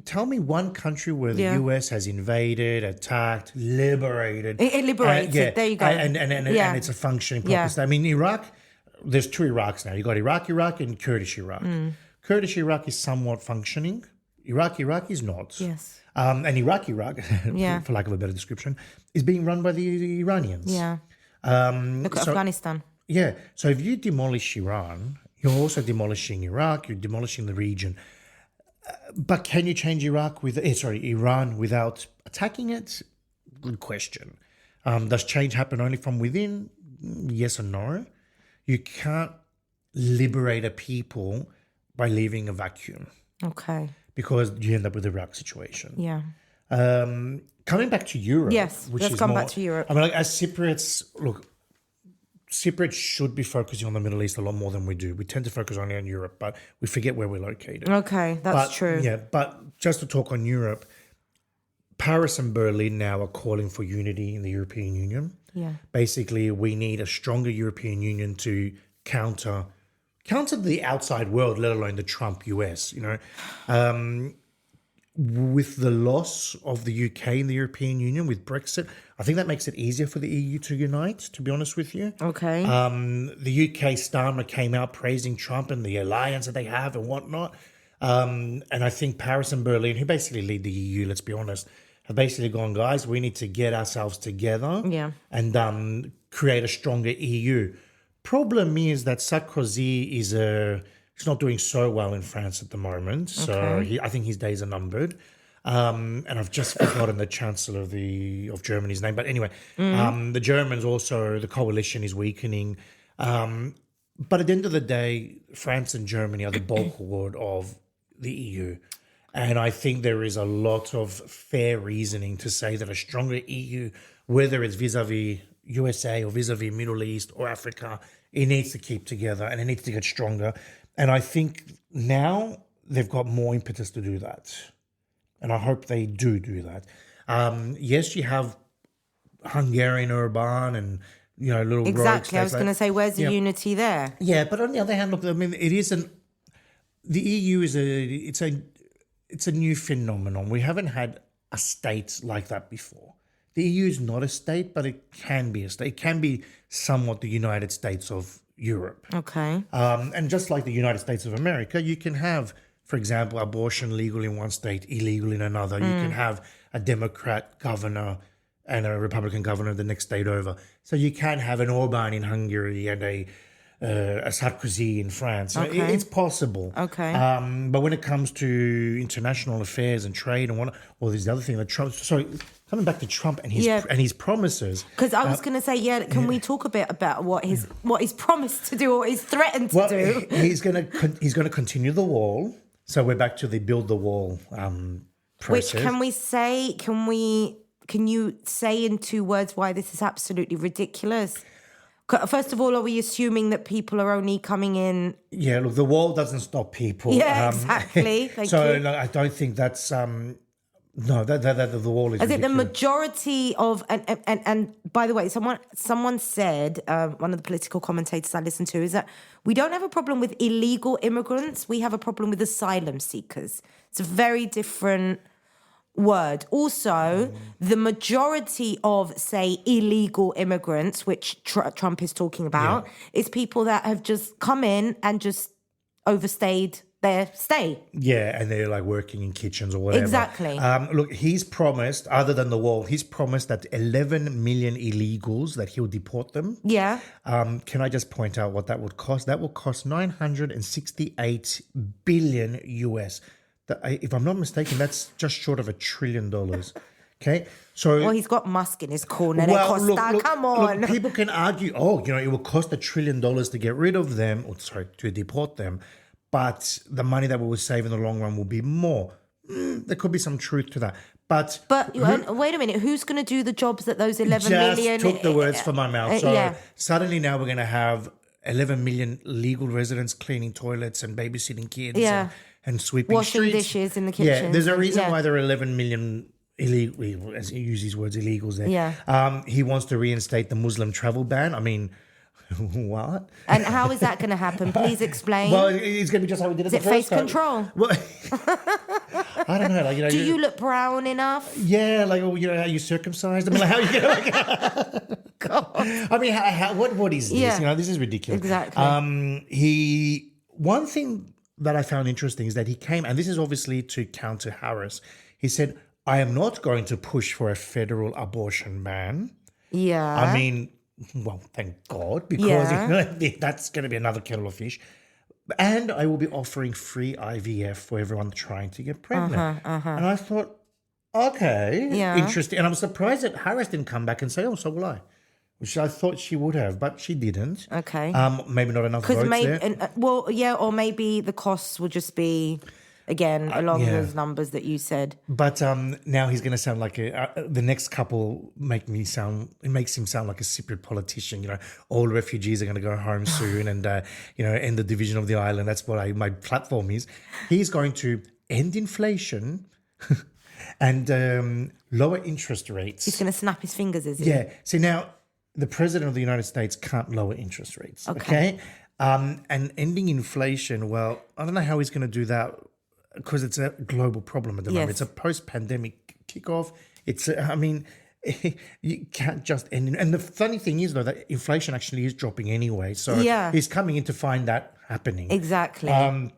Tell me one country where the US has invaded, attacked, liberated. It liberated. There you go. And it's a functioning proper state. I mean, Iraq, there's two Iraqs now. You got Iraq and Kurdish Iraq. Kurdish Iraq is somewhat functioning. Iraq is not. Yes. And Iraq, for lack of a better description, is being run by the Iranians. Yeah. Look at Afghanistan. Yeah. So if you demolish Iran, you're also demolishing Iraq. You're demolishing the region. But can you change Iran without attacking it? Good question. Does change happen only from within? Yes or no. You can't liberate a people by leaving a vacuum. Okay. Because you end up with the Iraq situation. Yeah. Coming back to Europe. Yes, let's come back to Europe. I mean, as Cypriots, Cypriots should be focusing on the Middle East a lot more than we do. We tend to focus only on Europe, but we forget where we're located. Okay, that's true. Yeah, but just to talk on Europe, Paris and Berlin now are calling for unity in the European Union. Yeah. Basically, we need a stronger European Union to counter the outside world, let alone the Trump US, with the loss of the UK in the European Union, with Brexit, I think that makes it easier for the EU to unite, to be honest with you. Okay. The UK Starmer came out praising Trump and the alliance that they have and whatnot. And I think Paris and Berlin, who basically lead the EU, let's be honest, have basically gone, guys, we need to get ourselves together and create a stronger EU. Problem is that Sarkozy he's not doing so well in France at the moment. So I think his days are numbered. And I've just forgotten the Chancellor of Germany's name. But anyway, the Germans also, the coalition is weakening. But at the end of the day, France and Germany are the bulk ward of the EU. And I think there is a lot of fair reasoning to say that a stronger EU, whether it's vis-a-vis USA or vis-a-vis Middle East or Africa, it needs to keep together and it needs to get stronger. And I think now they've got more impetus to do that. And I hope they do that. Yes, you have Hungarian Orban and, little exactly. I was going to say, where's the unity there? Yeah, but on the other hand, look, I mean, it isn't. The EU it's a new phenomenon. We haven't had a state like that before. The EU is not a state, but it can be a state. It can be somewhat the United States of Europe. Okay. And just like the United States of America, you can have, for example, abortion legal in one state, illegal in another. You can have a Democrat governor and a Republican governor the next state over. So you can have an Orban in Hungary and a Sarkozy in France. Okay. It's possible. Okay. But when it comes to international affairs and trade and there's the other thing that Trump. Sorry, coming back to Trump and his promises. Because I was going to say, can we talk a bit about what he's promised to do or he's threatened to do? He's going to continue the wall. So we're back to the build the wall process. Which can you say in 2 words why this is absolutely ridiculous? First of all, are we assuming that people are only coming in? Yeah, look, the wall doesn't stop people. Yeah, exactly. Thank you. No, I don't think that's that the wall is. I think the majority of and by the way, someone said, one of the political commentators I listen to, is that we don't have a problem with illegal immigrants. We have a problem with asylum seekers. It's a very different word. Also, the majority of, say, illegal immigrants, which Trump is talking about, is people that have just come in and just overstayed their stay. Yeah, and they're like working in kitchens or whatever. Exactly. Look, he's promised, other than the wall, he's promised that 11 million illegals, that he'll deport them. Yeah. Can I just point out what that would cost? That would cost $968 billion US. If I'm not mistaken, that's just short of $1 trillion. Okay, so he's got Musk in his corner. Costa, come on. Look, people can argue, it will cost $1 trillion to get rid of them, to deport them, but the money that we will save in the long run will be more. There could be some truth to that. But wait a minute, who's going to do the jobs that those 11 million? Just took the words from my mouth. So suddenly now we're going to have 11 million legal residents cleaning toilets and babysitting kids. Yeah. And sweeping washing streets. Dishes in the kitchen. Yeah, there's a reason why there are 11 million illegal, as he uses words, illegals there. Yeah. He wants to reinstate the Muslim travel ban. I mean, What? And how is that going to happen? Please explain. Well, it's going to be just how we did it the is it first face time. control? Well, I don't know. Like, Do you look brown enough? Yeah, like, oh, how you circumcised? I mean, like, how you like, God. I mean, what is this? Yeah. This is ridiculous. Exactly. One thing that I found interesting is that he came, and this is obviously to counter Harris. He said, I am not going to push for a federal abortion ban. Yeah. I mean, well, thank God, because that's going to be another kettle of fish. And I will be offering free IVF for everyone trying to get pregnant. And I thought, okay, interesting. And I'm surprised that Harris didn't come back and say, oh, so will I. Which I thought she would have, but she didn't. Okay. Maybe not enough votes there. Or maybe the costs will just be, again, along those numbers that you said. But now he's going to sound like the next couple makes him sound like a Cypriot politician. All refugees are going to go home soon, and end the division of the island. That's what my platform is. He's going to end inflation and lower interest rates. He's going to snap his fingers, is he? Yeah. See, now the president of the United States can't lower interest rates. Okay. And ending inflation. Well, I don't know how he's going to do that, because it's a global problem at the moment. It's a post-pandemic kickoff. You can't just end it. And the funny thing is, though, that inflation actually is dropping anyway. So he's coming in to find that happening. Exactly.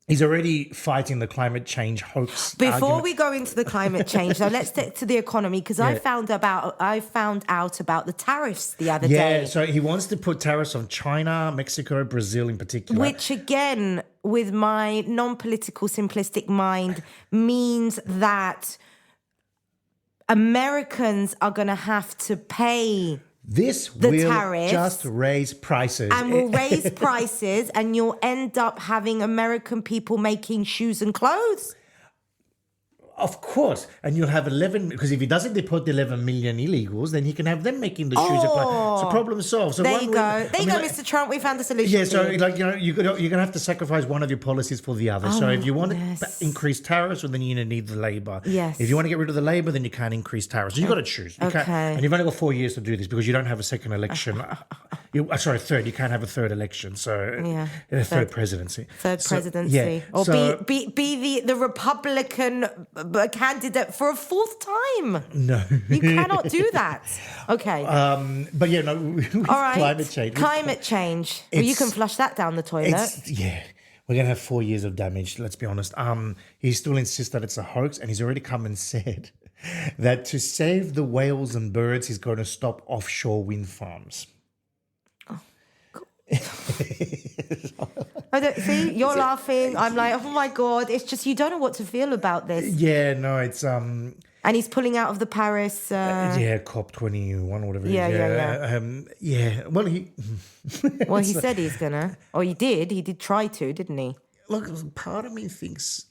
He's already fighting the climate change hoax. Before we go into the climate change, though, let's stick to the economy, because I found out about the tariffs the other day. Yeah, so he wants to put tariffs on China, Mexico, Brazil in particular. Which, again, with my non-political simplistic mind, means that Americans are going to have to pay this the will tariffs just raise prices. and will raise prices, and you'll end up having American people making shoes and clothes. Of course. And you'll have 11, because if he doesn't deport 11 million illegals, then he can have them making the shoes apply. So problem solved. So there you go. There you go, Mr. Trump. We found a solution. Yeah, so you're going to have to sacrifice one of your policies for the other. So if you want to increase tariffs, well, then you're going to need the labor. Yes. If you want to get rid of the labor, then you can't increase tariffs. So you've got to choose. And you've only got 4 years to do this, because you don't have a second election. Third. You can't have a third election. So third presidency. Third presidency. Yeah. Or be the Republican candidate for a fourth time. No. You cannot do that. Okay. But all right. Climate change. Climate change. Well, you can flush that down the toilet. We're going to have 4 years of damage, let's be honest. He still insists that it's a hoax, and he's already come and said that to save the whales and birds, he's going to stop offshore wind farms. See, you're laughing. I'm like, oh my God, it's just you don't know what to feel about this. Yeah, no, it's and he's pulling out of the Paris COP21 or whatever. Well, he said he's gonna, or he did try to, didn't he? Look, part of me thinks,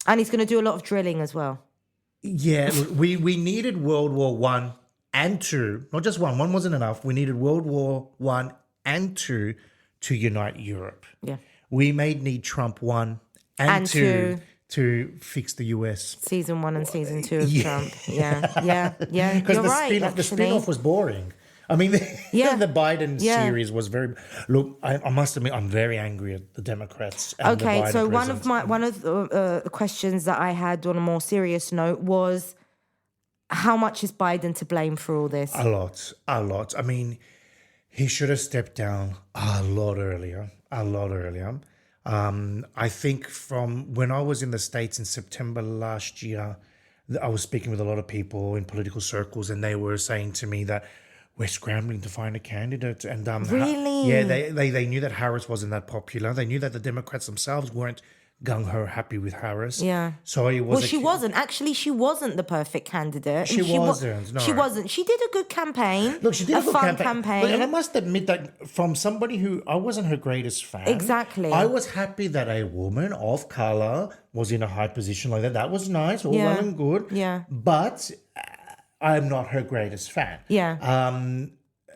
and he's gonna do a lot of drilling as well. Yeah, look, we needed World War One and Two, not just one. One wasn't enough. We needed World War One and Two to unite Europe. Yeah. We may need Trump 1 and 2 to fix the US. Season 1 and season 2 of Trump. Yeah. Because you're right. The spin-off was boring. I mean, the Biden series was very. Look, I must admit, I'm very angry at the Democrats. And the Biden so president. one of the questions that I had on a more serious note was, how much is Biden to blame for all this? A lot. I mean, he should have stepped down a lot earlier. I think from when I was in the States in September last year, I was speaking with a lot of people in political circles, and they were saying to me that we're scrambling to find a candidate. And really? They knew that Harris wasn't that popular. They knew that the Democrats themselves weren't gung-ho happy with Harris. Yeah. So it was. Well, she wasn't. Actually, she wasn't the perfect candidate. She wasn't. No. She wasn't. She did a good campaign. Look, she did a good fun campaign. And I must admit that from somebody who I wasn't her greatest fan. Exactly. I was happy that a woman of color was in a high position like that. That was nice, all well and good. Yeah. But I'm not her greatest fan. Yeah.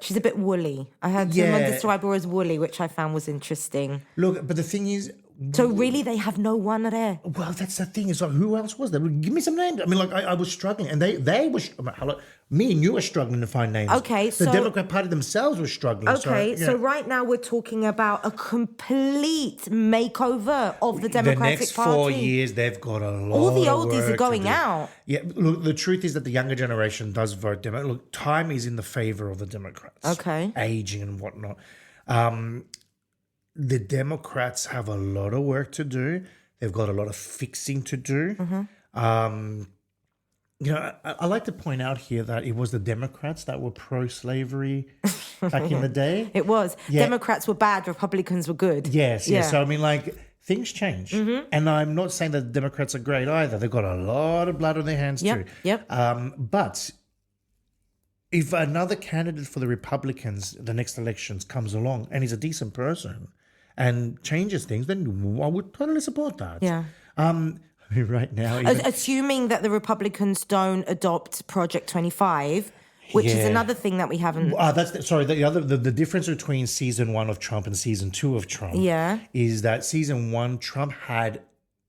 She's a bit woolly. I heard someone describe her as woolly, which I found was interesting. Look, but the thing is, So really, they have no one there. Well, that's the thing. Is like, who else was there? Give me some names. I mean, like, I was struggling, and they were. Me and you were struggling to find names. Okay, the so- Democrat Party themselves were struggling. Okay, so so right now we're talking about a complete makeover of the Democratic the next Party. 4 years, they've got a lot. All the of oldies work are to going do. out. Yeah, look, the truth is that the younger generation does vote Democrat. Look, time is in the favor of the Democrats. Okay. Aging and whatnot. The Democrats have a lot of work to do. They've got a lot of fixing to do. Mm-hmm. I like to point out here that it was the Democrats that were pro-slavery back in the day. It was. Yeah. Democrats were bad, Republicans were good. Yes, Yeah. yes. So, I mean, like, things change. And I'm not saying that the Democrats are great either. They've got a lot of blood on their hands too. Yep. But if another candidate for the Republicans, the next elections, comes along and he's a decent person and changes things, then I would totally support that. Yeah. I mean, right now, even, Assuming that the Republicans don't adopt Project 25, which is Yeah. another thing that we haven't. the difference between season 1 of Trump and season 2 of Trump Yeah. is that season 1, Trump had,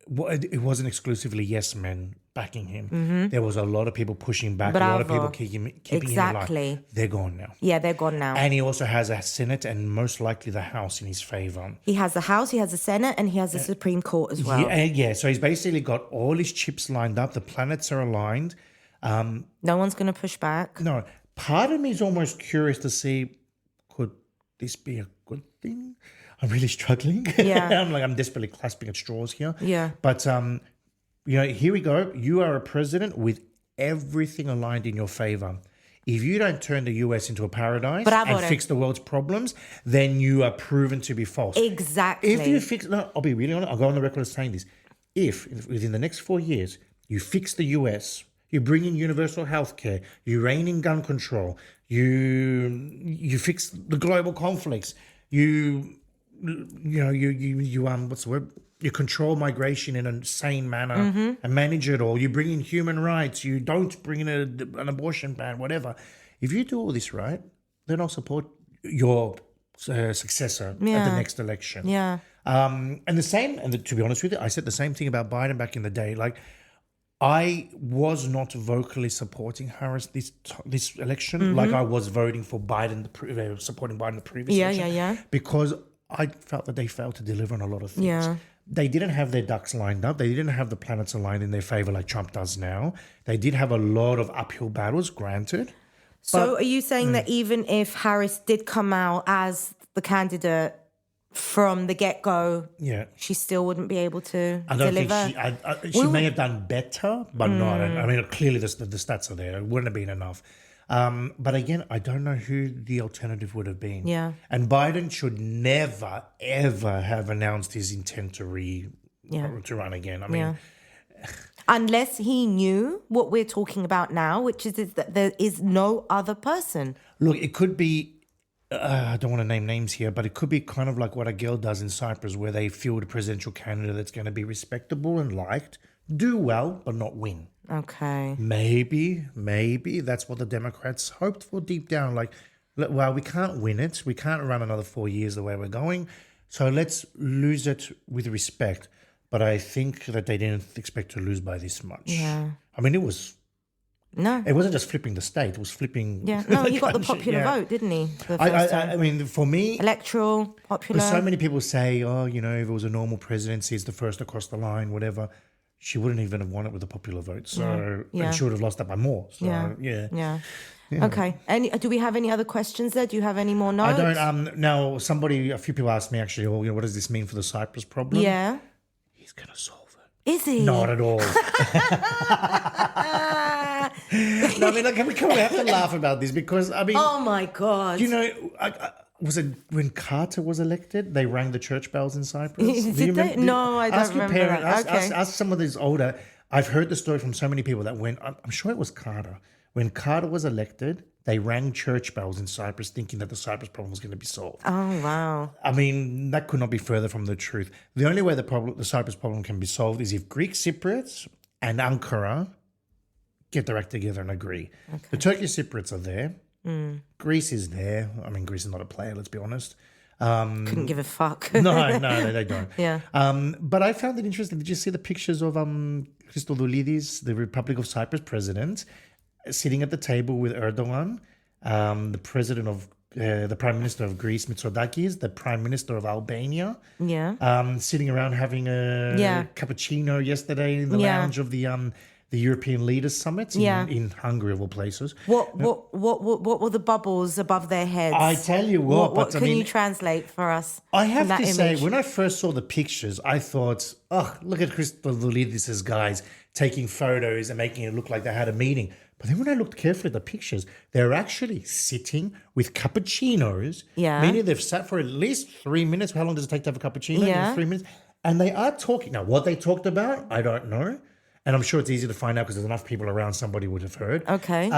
it wasn't exclusively yes men backing him. There was a lot of people pushing back, a lot of people Bravo. keeping Exactly. him alive. They're gone now. Yeah, they're gone now. And he also has a Senate and most likely the House in his favor. He has the House, he has the Senate, and he has the Supreme Court as well. Yeah, so he's basically got all his chips lined up. The planets are aligned. No one's going to push back. No, part of me is almost curious to see, could this be a good thing? I'm really struggling. Yeah. I'm desperately clasping at straws here. Yeah. But, here we go. You are a president with everything aligned in your favor. If you don't turn the US into a paradise Bravo. and fix the world's problems, then you are proven to be false. Exactly. If you fix, no, I'll be really honest. I'll go on the record as saying this. If within the next 4 years you fix the US, you bring in universal health care, you rein in gun control, you fix the global conflicts, you what's the word? You control migration in a sane manner and manage it all. You bring in human rights. You don't bring in an abortion ban, whatever. If you do all this right, then I'll support your successor at the next election. Yeah. To be honest with you, I said the same thing about Biden back in the day. Like, I was not vocally supporting Harris this election, like I was voting for Biden, supporting Biden the previous election. Yeah. Because I felt that they failed to deliver on a lot of things. Yeah. They didn't have their ducks lined up. They didn't have the planets aligned in their favor like Trump does now. They did have a lot of uphill battles, granted. So are you saying that even if Harris did come out as the candidate from the get-go, Yeah. she still wouldn't be able to I don't deliver? think she may have done better, but not. I mean, clearly the stats are there. It wouldn't have been enough. But again, I don't know who the alternative would have been. Yeah. And Biden should never, ever have announced his intent to run again. I mean, Unless he knew what we're talking about now, which is that there is no other person. look, it could be, I don't want to name names here, but it could be kind of like what a girl does in Cyprus, where they field a presidential candidate that's going to be respectable and liked, do well, but not win. Okay. Maybe that's what the Democrats hoped for deep down. Like, well, we can't win it. We can't run another 4 years the way we're going. So let's lose it with respect. But I think that they didn't expect to lose by this much. Yeah. I mean, it wasn't just flipping the state. It was flipping. Yeah. No, he got the country. popular Yeah. vote, didn't he? The first time. I mean, for me, Electoral, popular. so many people say, if it was a normal presidency, it's the first across the line, whatever. She wouldn't even have won it with a popular vote. So Yeah. and she would have lost that by more. So, Yeah. Okay. Do we have any other questions there? Do you have any more notes? I don't. Now, a few people asked me actually, what does this mean for the Cyprus problem? Yeah. He's going to solve it. Is he? Not at all. No, I mean, like, we have to laugh about this because, I mean, Oh my God. was it when Carter was elected? They rang the church bells in Cyprus. Did Do you they? No, I don't ask your remember parents, that. Okay. ask some of these older. I've heard the story from so many people that I'm sure it was Carter. When Carter was elected, they rang church bells in Cyprus thinking that the Cyprus problem was going to be solved. Oh, wow. I mean, that could not be further from the truth. The only way the Cyprus problem can be solved is if Greek Cypriots and Ankara get their act together and agree. Okay. The Turkish Cypriots are there. Greece is there. I mean, Greece is not a player, let's be honest. Couldn't give a fuck. No, they don't. Yeah. But I found it interesting. Did you see the pictures of Christodoulidis, the Republic of Cyprus president, sitting at the table with Erdogan, the president of the Prime Minister of Greece, Mitsotakis, the Prime Minister of Albania, sitting around having a cappuccino yesterday in the lounge of the European Leaders Summit in Hungary, of all places. What were the bubbles above their heads? I tell you what can you translate for us? I have to say, when I first saw the pictures, I thought, oh, look at Christodoulidis' guys taking photos and making it look like they had a meeting. But then when I looked carefully at the pictures, they're actually sitting with cappuccinos. Yeah. Meaning they've sat for at least 3 minutes. How long does it take to have a cappuccino? Yeah. 3 minutes. And they are talking. Now, what they talked about, I don't know. And I'm sure it's easy to find out because there's enough people around somebody would have heard. Okay.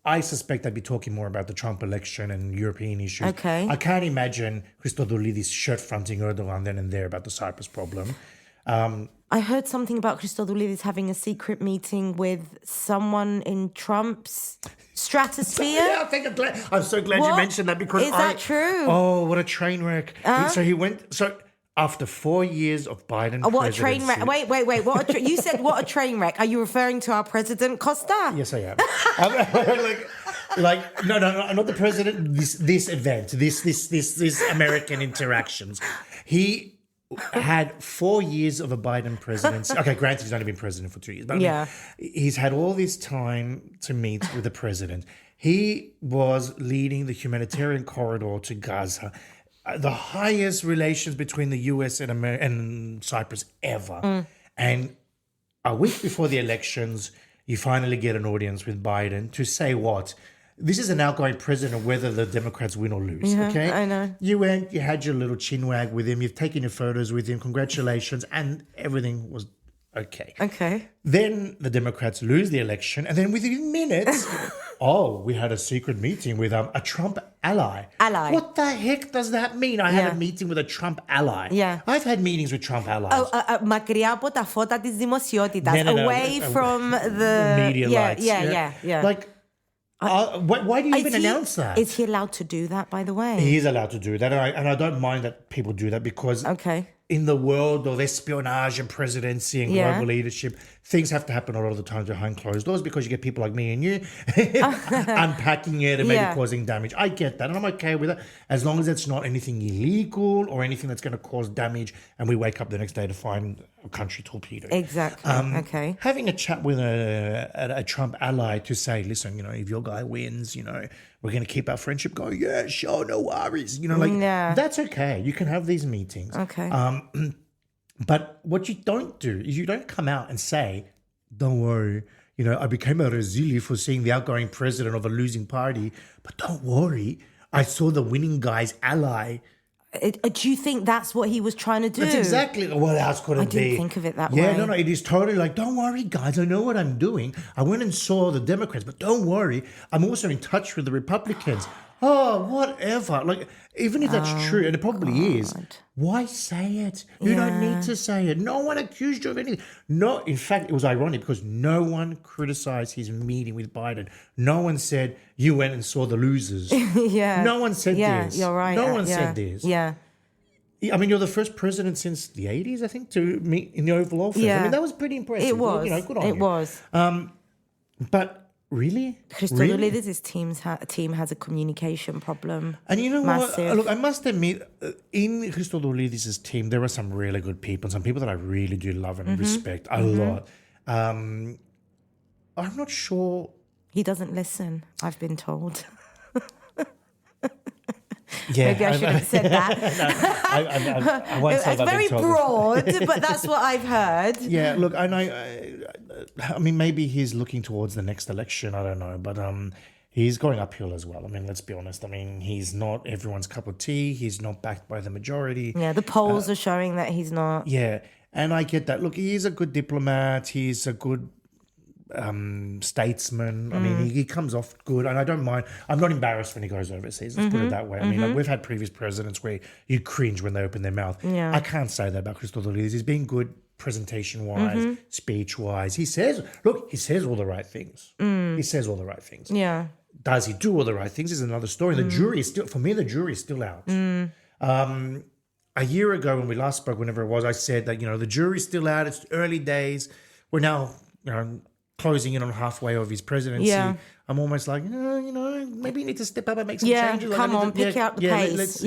I suspect they'd be talking more about the Trump election and European issues. Okay. I can't imagine Christodoulidis shirt-fronting Erdogan then and there about the Cyprus problem. I heard something about Christodoulidis having a secret meeting with someone in Trump's stratosphere. Yeah, I'm so glad you mentioned that because Is that true? Oh, what a train wreck. So he went... After 4 years of Biden presidency... What a train wreck. Wait. You said what a train wreck. Are you referring to our president, Costa? Yes, I am. No, not the president. This event, this American interactions. He had 4 years of a Biden presidency. Okay, granted, he's only been president for 2 years. But he's had all this time to meet with the president. He was leading the humanitarian corridor to Gaza. The highest relations between the US and Cyprus ever. And a week before the elections, you finally get an audience with Biden to say what? This is an outgoing president whether the Democrats win or lose, okay? I know. You went, you had your little chinwag with him, you've taken your photos with him, congratulations, and everything was okay. Okay. Then the Democrats lose the election, and then within minutes... we had a secret meeting with a Trump ally. What the heck does that mean? I had a meeting with a Trump ally. Yeah. I've had meetings with Trump allies. Μακριά από τα φώτα της δημοσιότητας. Away from the... media lights. Yeah. Like, why do you even announce that? Is he allowed to do that, by the way? He is allowed to do that. And I don't mind that people do that because... Okay. In the world of espionage and presidency and global leadership, things have to happen a lot of the times behind closed doors because you get people like me and you unpacking it and maybe causing damage. I get that and I'm okay with it as long as it's not anything illegal or anything that's going to cause damage and we wake up the next day to find a country torpedo. Exactly. Okay. Having a chat with a Trump ally to say, listen, if your guy wins, we're going to keep our friendship going. Yeah, sure, no worries. That's okay. You can have these meetings. Okay. But what you don't do is you don't come out and say, don't worry, I became a Razili for seeing the outgoing president of a losing party. But don't worry, I saw the winning guy's ally. Do you think that's what he was trying to do? That's exactly what else could it be? I didn't think of it that way. Yeah, no, it is totally like, don't worry, guys, I know what I'm doing. I went and saw the Democrats, but don't worry, I'm also in touch with the Republicans. Oh, whatever. Like, even if that's true, and it probably is, why say it? You don't need to say it. No one accused you of anything. No, in fact, it was ironic because no one criticized his meeting with Biden. No one said, you went and saw the losers. No one said this. You're right. No one said this. Yeah. I mean, you're the first president since the 80s, I think, to meet in the Oval Office. I mean, that was pretty impressive. It was. Good on you. It was. But really? Christodoulidis' team has a communication problem. And you know Massive. what? Look, I must admit, in Christodoulidis' team, there are some really good people, some people that I really do love and respect a lot. I'm not sure. He doesn't listen, I've been told. Yeah, Maybe I shouldn't have said that. I won't say it's that. very broad, but that's what I've heard. Yeah, look, I mean, maybe he's looking towards the next election. I don't know, but he's going uphill as well. I mean, let's be honest. I mean, he's not everyone's cup of tea. He's not backed by the majority. Yeah, the polls are showing that he's not. Yeah, and I get that. Look, he is a good diplomat. He's a good statesman. I mean, he comes off good, and I don't mind. I'm not embarrassed when he goes overseas. Let's put it that way. I mean, like, we've had previous presidents where you cringe when they open their mouth. Yeah. I can't say that about Christodoulidis. He's been good presentation-wise, speech-wise. He says all the right things. He says all the right things. Yeah. Does he do all the right things is another story. The jury is still, for me, the jury is still out. A year ago when we last spoke, whenever it was, I said that, the jury's still out. It's early days. We're now, closing in on halfway of his presidency. Yeah. I'm almost like, maybe you need to step up and make some changes. Come on, pick out the pace.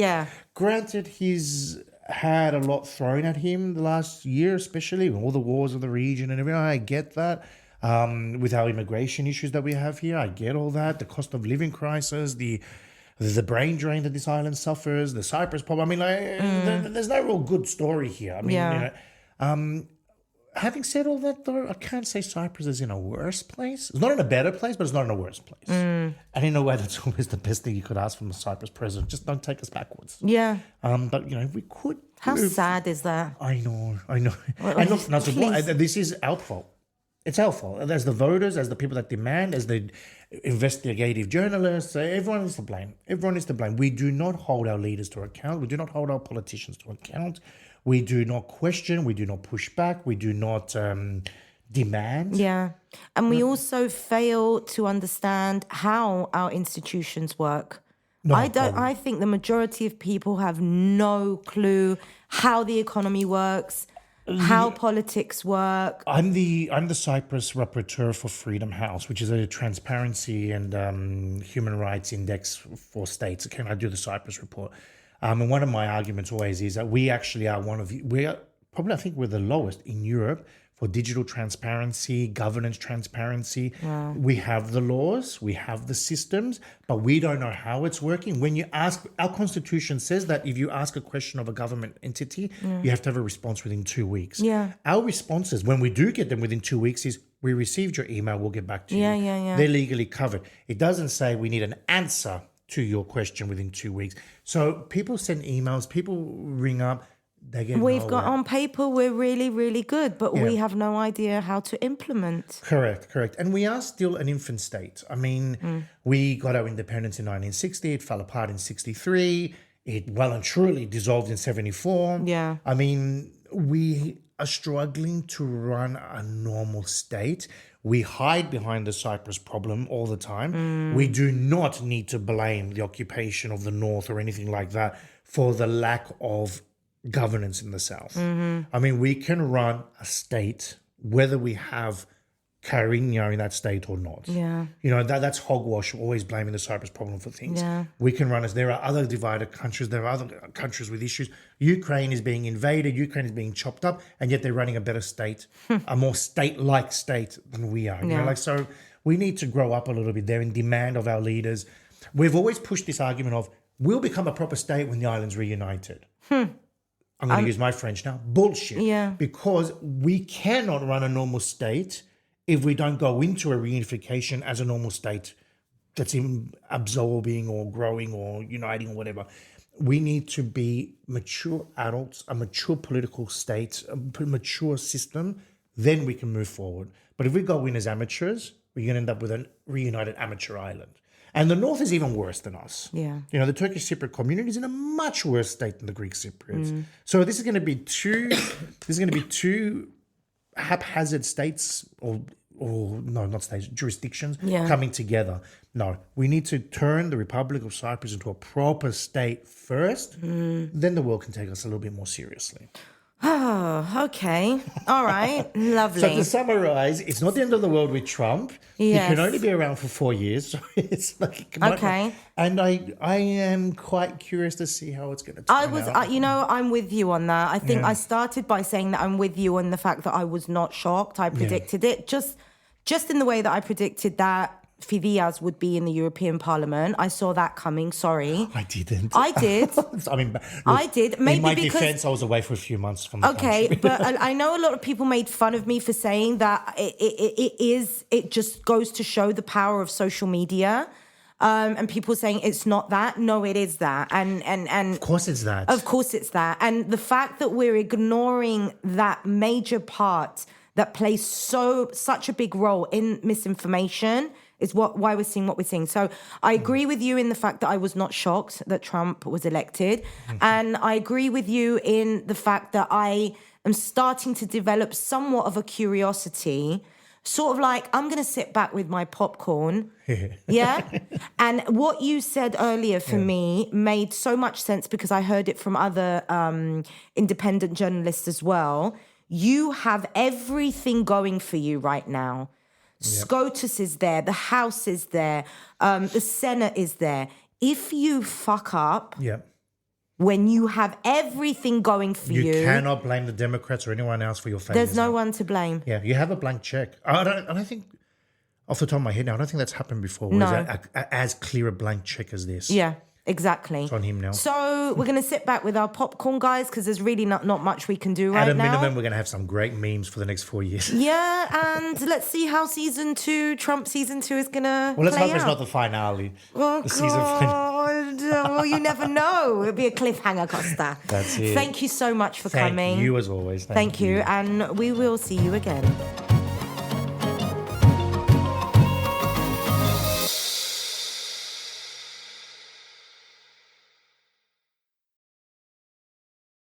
Granted, he's had a lot thrown at him the last year, especially with all the wars of the region and everything. I get that. With our immigration issues that we have here, I get all that. The cost of living crisis, the brain drain that this island suffers, the Cyprus problem. I mean, there's no real good story here. I mean, having said all that, though, I can't say Cyprus is in a worse place. It's not in a better place, but it's not in a worse place. And in a way, that's always the best thing you could ask from a Cyprus president. Just don't take us backwards. Yeah. But, we could. How sad is that? I know. And look, this is our fault. It's our fault. As the voters, as the people that demand, as the investigative journalists, everyone is to blame. Everyone is to blame. We do not hold our leaders to account. We do not hold our politicians to account. We do not question. We do not push back. We do not demand. Yeah. And we also fail to understand how our institutions work. I think the majority of people have no clue how the economy works, how politics work. I'm the Cyprus rapporteur for Freedom House, which is a transparency and human rights index for states. Okay, I do the Cyprus report. And one of my arguments always is that we actually are I think we're the lowest in Europe for digital transparency, governance transparency. Wow. We have the laws, we have the systems, but we don't know how it's working. When you ask, our constitution says that if you ask a question of a government entity, you have to have a response within 2 weeks. Yeah. Our responses, when we do get them within 2 weeks, is we received your email, we'll get back to you. Yeah. They're legally covered. It doesn't say we need an answer to your question within 2 weeks. So people send emails, people ring up, they get We've got on paper, we're really, really good, but we have no idea how to implement. Correct. And we are still an infant state. I mean, we got our independence in 1960, it fell apart in 63, it well and truly dissolved in 74. Yeah. I mean, we are struggling to run a normal state. We hide behind the Cyprus problem all the time. We do not need to blame the occupation of the North or anything like that for the lack of governance in the South. I mean, we can run a state whether we have Carigna in that state or not. Yeah. That's hogwash, always blaming the Cyprus problem for things. Yeah. We can run as there are other divided countries, there are other countries with issues. Ukraine is being invaded, Ukraine is being chopped up, and yet they're running a better state, a more state-like state than we are. So we need to grow up a little bit there in demand of our leaders. We've always pushed this argument of we'll become a proper state when the island's reunited. I'm going to use my French now. Bullshit. Yeah. Because we cannot run a normal state if we don't go into a reunification as a normal state that's absorbing or growing or uniting or whatever. We need to be mature adults, a mature political state, a mature system, then we can move forward. But if we go in as amateurs, we're going to end up with a reunited amateur island. And the North is even worse than us. Yeah. The Turkish Cypriot community is in a much worse state than the Greek Cypriots. So this is going to be two haphazard states or no, not states, jurisdictions coming together. No, we need to turn the Republic of Cyprus into a proper state first. Then the world can take us a little bit more seriously. Oh, okay. All right. Lovely. So to summarize, it's not the end of the world with Trump. Yes. He can only be around for 4 years. So it's like, okay. And I am quite curious to see how it's going to turn out. I'm with you on that. I think I started by saying that I'm with you on the fact that I was not shocked. I predicted it just in the way that I predicted that Fidias would be in the European Parliament. I saw that coming. Sorry. I didn't. I did. I did. Maybe in my because, defense, I was away for a few months from the country. But I know a lot of people made fun of me for saying that it just goes to show the power of social media. And people saying it's not that. No, it is that. And of course it's that. Of course it's that. And the fact that we're ignoring that major part that plays such a big role in misinformation is why we're seeing what we're seeing. So I agree with you in the fact that I was not shocked that Trump was elected. And I agree with you in the fact that I am starting to develop somewhat of a curiosity sort of like, I'm going to sit back with my popcorn. Yeah. And what you said earlier for me made so much sense because I heard it from other independent journalists as well. You have everything going for you right now. SCOTUS is there. The House is there. The Senate is there. If you fuck up... When you have everything going for you... You cannot blame the Democrats or anyone else for your failures. There's no one to blame. Yeah, you have a blank check. I don't think, off the top of my head now, I don't think that's happened before. No. As clear a blank check as this. Yeah, exactly. It's on him now. So we're going to sit back with our popcorn, guys, because there's really not much we can do right now. At a minimum, we're going to have some great memes for the next 4 years. Yeah, and let's see how Trump season 2 is going to Well, let's play hope it's out. not the finale. Oh, the season finale. Well, you never know. It'll be a cliffhanger, Costa. That's it. Thank you so much for coming. Thank you as always. Thank you, and we will see you again.